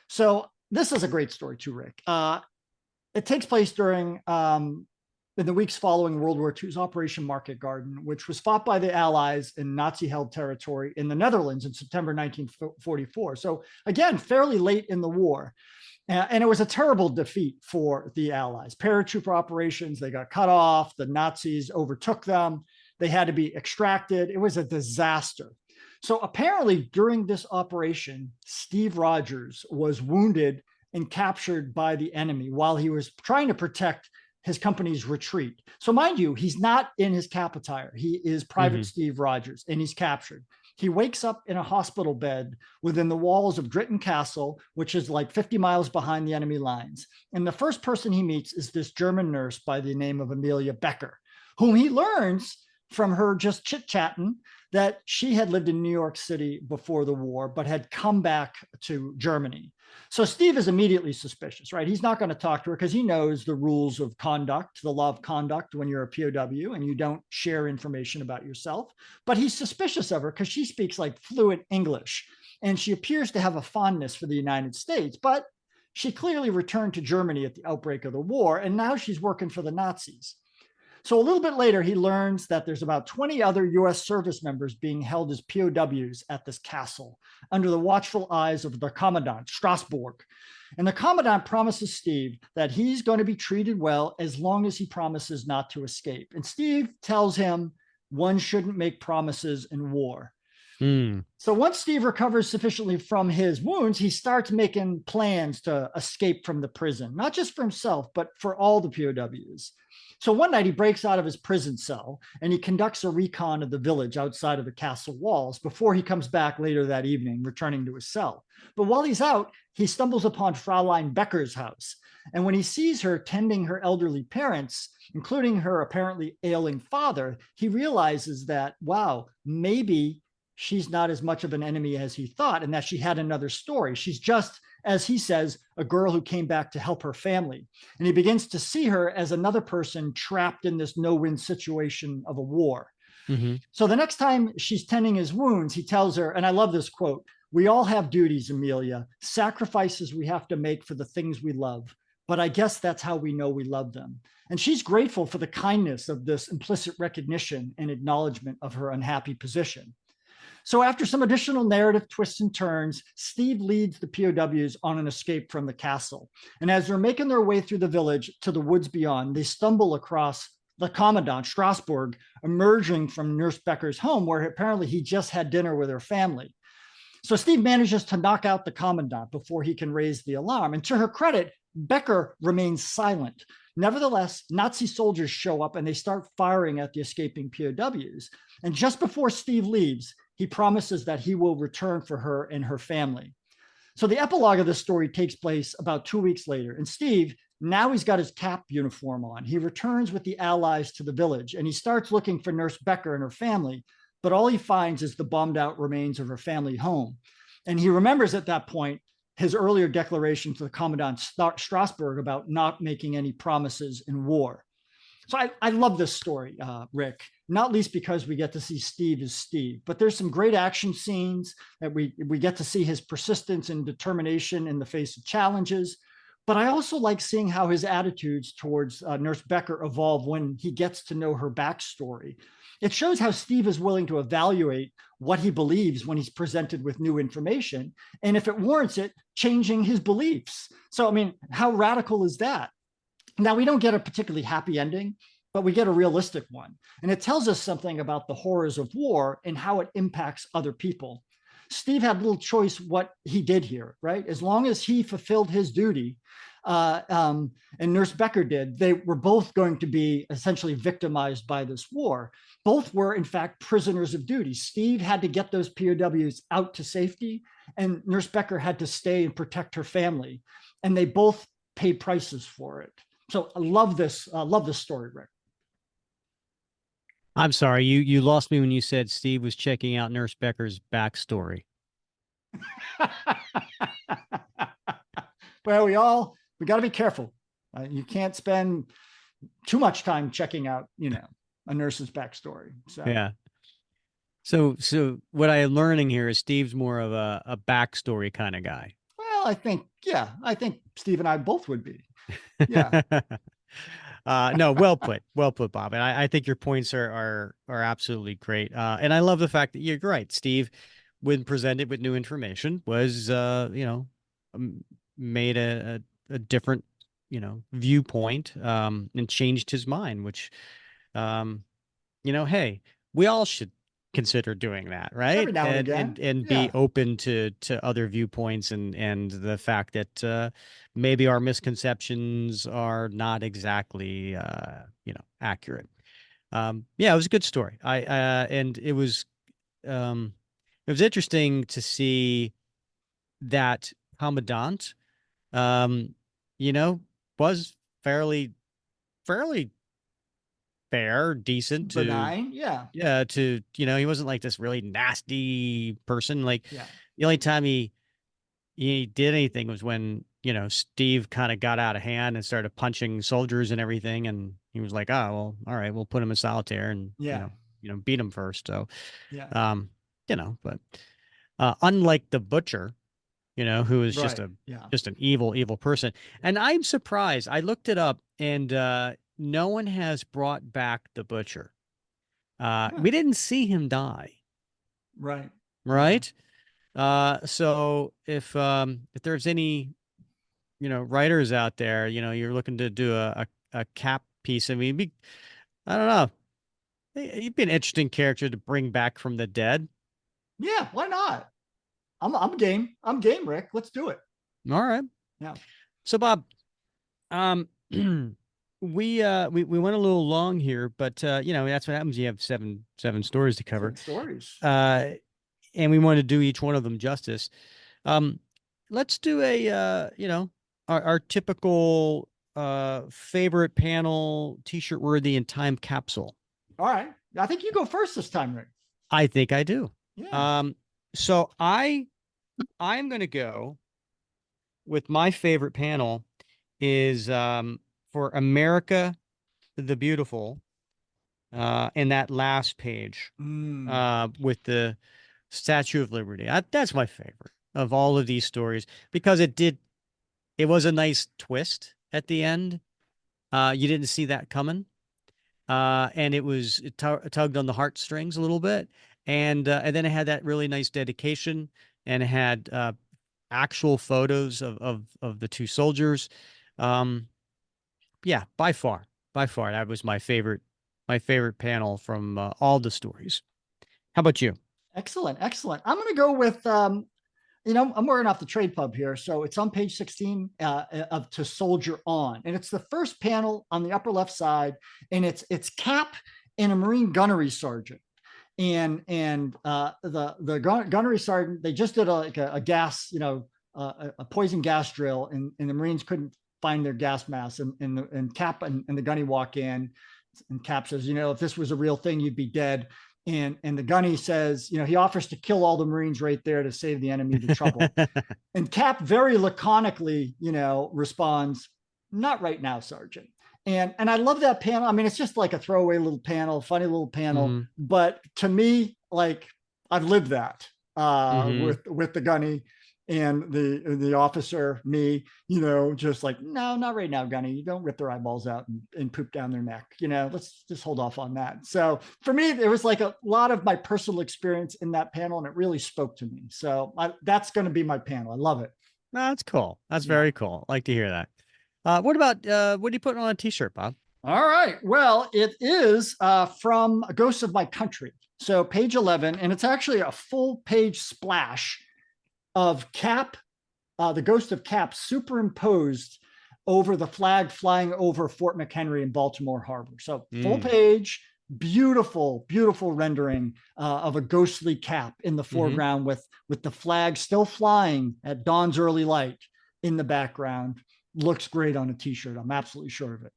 So this is a great story too, Rick. It takes place during in the weeks following World War II's Operation Market Garden, which was fought by the Allies in Nazi-held territory in the Netherlands in September 1944. So again, fairly late in the war. And it was a terrible defeat for the Allies. Paratrooper operations, they got cut off. The Nazis overtook them. They had to be extracted. It was a disaster. So apparently during this operation, Steve Rogers was wounded and captured by the enemy while he was trying to protect his company's retreat. So mind you, he's not in his cap attire. He is Private Steve Rogers, and he's captured. He wakes up in a hospital bed within the walls of Dritton Castle, which is like 50 miles behind the enemy lines. And the first person he meets is this German nurse by the name of Amelia Becker, whom he learns from her just chit-chatting that she had lived in New York City before the war, but had come back to Germany. So Steve is immediately suspicious, right? He's not going to talk to her because he knows the rules of conduct, the law of conduct when you're a POW and you don't share information about yourself. But he's suspicious of her because she speaks like fluent English and she appears to have a fondness for the United States. But She clearly returned to Germany at the outbreak of the war, and now she's working for the Nazis. So a little bit later, he learns that there's about 20 other US service members being held as POWs at this castle under the watchful eyes of the commandant, Strasbourg. And the commandant promises Steve that he's going to be treated well as long as he promises not to escape. And Steve tells him one shouldn't make promises in war. So once Steve recovers sufficiently from his wounds, he starts making plans to escape from the prison, not just for himself, but for all the POWs. So one night he breaks out of his prison cell and he conducts a recon of the village outside of the castle walls before he comes back later that evening, returning to his cell. But while he's out, he stumbles upon Fraulein Becker's house. And when he sees her tending her elderly parents, including her apparently ailing father, he realizes that, wow, maybe she's not as much of an enemy as he thought, and that she had another story. She's just, as he says, a girl who came back to help her family. And he begins to see her as another person trapped in this no-win situation of a war. So the next time she's tending his wounds, he tells her, and I love this quote, "We all have duties, Amelia, sacrifices we have to make for the things we love. But I guess that's how we know we love them." And she's grateful for the kindness of this implicit recognition and acknowledgement of her unhappy position. So after some additional narrative twists and turns, Steve leads the POWs on an escape from the castle. And as they're making their way through the village to the woods beyond, they stumble across the commandant, Strasbourg, emerging from Nurse Becker's home, where apparently he just had dinner with her family. So Steve manages to knock out the commandant before he can raise the alarm. And to her credit, Becker remains silent. Nevertheless, Nazi soldiers show up and they start firing at the escaping POWs. And just before Steve leaves, he promises that he will return for her and her family. So the epilogue of this story takes place about 2 weeks later. And Steve, now he's got his cap uniform on. He returns with the Allies to the village and he starts looking for Nurse Becker and her family. But all he finds is the bombed out remains of her family home. And he remembers at that point his earlier declaration to the Commandant Strasbourg about not making any promises in war. So I love this story, Rick, not least because we get to see Steve as Steve, but there's some great action scenes that we get to see his persistence and determination in the face of challenges. But I also like seeing how his attitudes towards Nurse Becker evolve when he gets to know her backstory. It shows how Steve is willing to evaluate what he believes when he's presented with new information, and if it warrants it, changing his beliefs. So, I mean, how radical is that? Now, we don't get a particularly happy ending, but we get a realistic one. And it tells us something about the horrors of war and how it impacts other people. Steve had little choice what he did here, right? As long as he fulfilled his duty, and Nurse Becker did, they were both going to be essentially victimized by this war. Both were, in fact, prisoners of duty. Steve had to get those POWs out to safety, and Nurse Becker had to stay and protect her family. And they both paid prices for it. So I love this story, Rick. I'm sorry, you lost me when you said Steve was checking out Nurse Becker's backstory. Well, we got to be careful. You can't spend too much time checking out, a nurse's backstory. So yeah. So what I'm learning here is Steve's more of a backstory kind of guy. Well, I think Steve and I both would be. Yeah. No, well put, Bob. And I think your points are absolutely great. And I love the fact that you're right. Steve, when presented with new information, was made a different viewpoint and changed his mind, which hey, we all should consider doing that, right? Every now and again. And be open to other viewpoints and the fact that maybe our misconceptions are not exactly accurate. It was a good story. And it was interesting to see that commandant was fairly fair, decent, benign, to he wasn't like this really nasty person. Like the only time he did anything was when Steve kind of got out of hand and started punching soldiers and everything, and he was like, oh well, all right, we'll put him in solitaire and beat him first. So but unlike the butcher, who is Right. just an evil person. And I'm surprised. I looked it up, and no one has brought back the butcher. We didn't see him die. Right. Right. So if there's any, writers out there, you're looking to do a Cap piece. I mean, I don't know. He'd be an interesting character to bring back from the dead. Yeah. Why not? I'm game. I'm game, Rick. Let's do it. All right. Yeah. So Bob, we went a little long here, but that's what happens. You have seven stories to cover. 7 stories. And we want to do each one of them justice. Let's do our typical favorite panel, t-shirt worthy, and time capsule. All right. I think you go first this time, Rick. I think I do. Yeah. So I'm going to go with my favorite panel is for America the Beautiful, in that last page with the Statue of Liberty. That's my favorite of all of these stories because it was a nice twist at the end. You didn't see that coming. And it tugged on the heartstrings a little bit. And then it had that really nice dedication, and it had actual photos of the two soldiers. Yeah, by far, that was my favorite panel from all the stories. How about you? Excellent. I'm going to go with, I'm working off the trade pub here. So it's on page 16 of To Soldier On. And it's the first panel on the upper left side. And it's Cap and a Marine gunnery sergeant. And the gunnery sergeant, they just did a gas, a poison gas drill, and the Marines couldn't find their gas mask. And Cap and the gunny walk in, and Cap says, if this was a real thing, you'd be dead. And the gunny says, he offers to kill all the Marines right there to save the enemy the trouble. And Cap very laconically, responds, "Not right now, Sergeant." And I love that panel. I mean, it's just like a throwaway little panel, funny little panel. But to me, like, I've lived that with the gunny and the officer, me, just like, no, not right now, gunny. You don't rip their eyeballs out and poop down their neck. Let's just hold off on that. So for me, there was like a lot of my personal experience in that panel, and it really spoke to me. So that's going to be my panel. I love it. No, that's cool. That's very cool. I like to hear that. What about what are you putting on a t-shirt, Bob? All right. Well, it is from Ghosts of My Country. So page 11, and it's actually a full page splash of Cap, the ghost of Cap, superimposed over the flag flying over Fort McHenry in Baltimore Harbor. So full page, beautiful rendering of a ghostly Cap in the foreground with the flag still flying at dawn's early light in the background. Looks great on a t-shirt. I'm absolutely sure of it.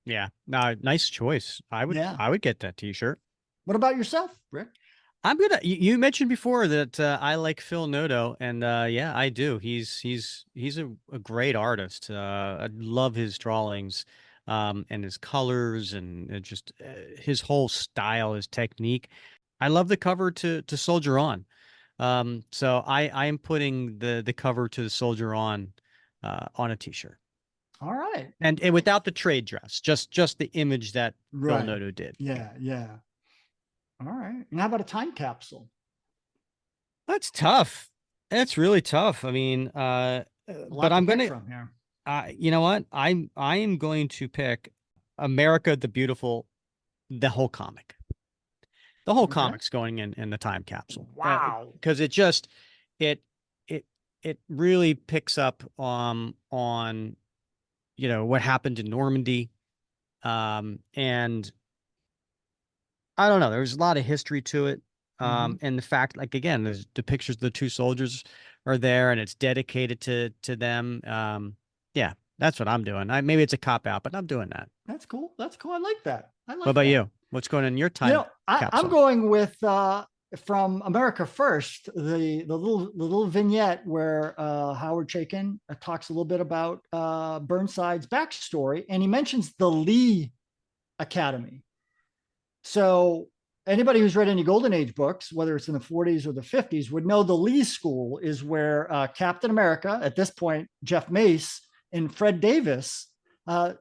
Yeah. Nice choice. I would get that t-shirt. What about yourself, Rick? You mentioned before that I like Phil Noto, and yeah, I do. He's a great artist. I love his drawings, and his colors, and just his whole style, his technique. I love the cover to Soldier On. So I am putting the cover to the Soldier On a t-shirt. All right. And without the trade dress, just the image that Phil Noto did. Yeah. All right. And how about a time capsule? That's tough. That's really tough. I mean, but I'm going from here. You know what? I am going to pick America the Beautiful, the whole comic. The whole comic's going in the time capsule. Wow. Because it really picks up on what happened in Normandy. And I don't know. There's a lot of history to it. And the fact, like, again, there's the pictures of the two soldiers are there, and it's dedicated to them. Yeah, that's what I'm doing. Maybe it's a cop out, but I'm doing that. That's cool. I like that. What about you? What's going on in your time capsule? I'm going with from America First, the little vignette where Howard Chaykin talks a little bit about Burnside's backstory, and he mentions the Lee Academy. So anybody who's read any Golden Age books, whether it's in the 40s or the 50s, would know the Lee School is where Captain America, at this point, Jeff Mace and Fred Davis.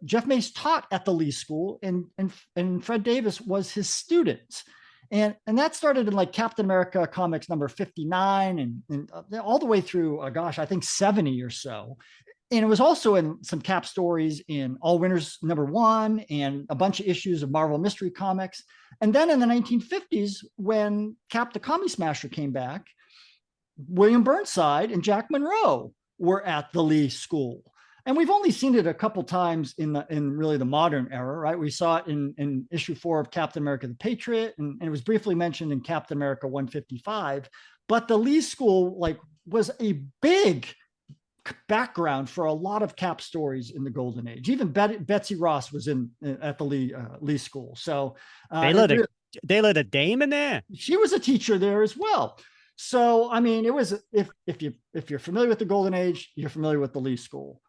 Jeff Mace taught at the Lee School, and Fred Davis was his student. And that started in like Captain America comics number 59 and all the way through, I think 70 or so. And it was also in some Cap stories in All Winners #1 and a bunch of issues of Marvel Mystery Comics. And then in the 1950s, when Cap the Commie Smasher came back, William Burnside and Jack Monroe were at the Lee School. And we've only seen it a couple times in really the modern era, right? We saw it in issue 4 of Captain America the Patriot, and it was briefly mentioned in Captain America 155. But the Lee School was a big background for a lot of Cap stories in the Golden Age. Even Betsy Ross was at the Lee School. So they let a dame in there. She was a teacher there as well. So I mean, it was if you're familiar with the Golden Age, you're familiar with the Lee School.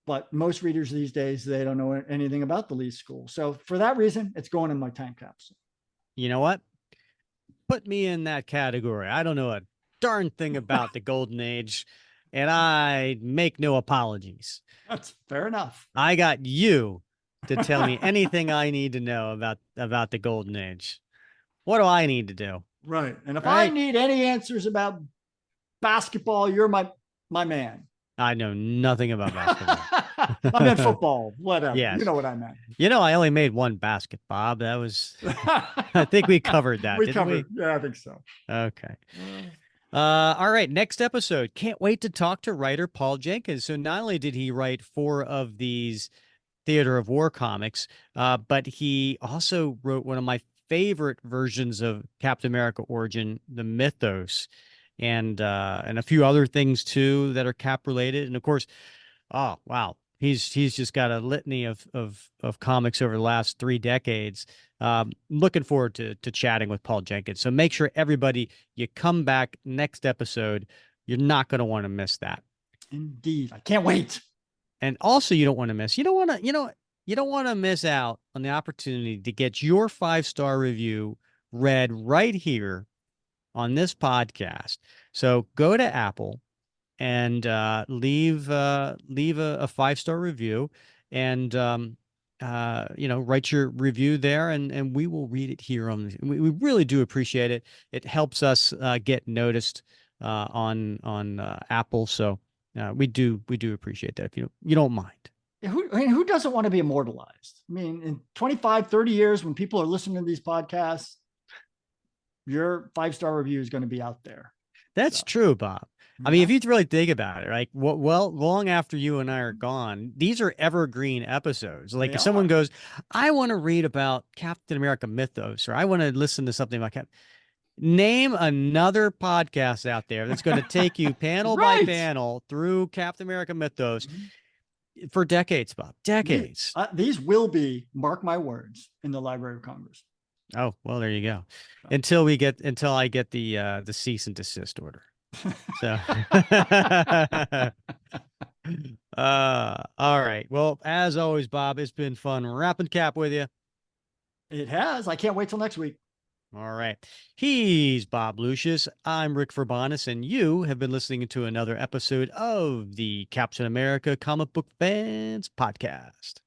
But most readers these days, they don't know anything about the Lee School. So for that reason, it's going in my time capsule. You know what? Put me in that category. I don't know a darn thing about the Golden Age, and I make no apologies. That's fair enough. I got you to tell me anything I need to know about the Golden Age. What do I need to do? Right. And if I need any answers about basketball, you're my man. I know nothing about basketball. I meant football, whatever. Yes. You know what I meant. I only made one basket, Bob. That was, I think we covered that. We? Yeah, I think so. Okay. All right. Next episode. Can't wait to talk to writer Paul Jenkins. So not only did he write 4 of these Theater of War comics, but he also wrote one of my favorite versions of Captain America Origin, the Mythos. And a few other things too that are Cap related, and of course, oh wow, he's just got a litany of comics over the last 3 decades. Looking forward to chatting with Paul Jenkins. So make sure everybody you come back next episode. You're not going to want to miss that. Indeed, I can't wait. And also, you don't want to miss out on the opportunity to get your 5-star review read right here on this podcast. So go to Apple and leave a 5-star review, and write your review there, and we will read it here on. We really do appreciate it. It helps us get noticed on Apple. So we do appreciate that if you don't mind. Who doesn't want to be immortalized? I mean, in 25, 30 years, when people are listening to these podcasts, your 5-star review is going to be out there. That's true, Bob. I mean, if you really think about it, like, well, long after you and I are gone, these are evergreen episodes. Like, if someone goes, I want to read about Captain America Mythos, or I want to listen to something like that, name another podcast out there that's going to take you panel by panel through Captain America Mythos for decades, Bob. Decades. These will be, mark my words, in the Library of Congress. Oh, well, there you go. Until I get the cease and desist order. So, all right. Well, as always, Bob, it's been fun wrapping Cap with you. It has. I can't wait till next week. All right. He's Bob Lucius. I'm Rick Verbanis, and you have been listening to another episode of the Captain America Comic Book Fans Podcast.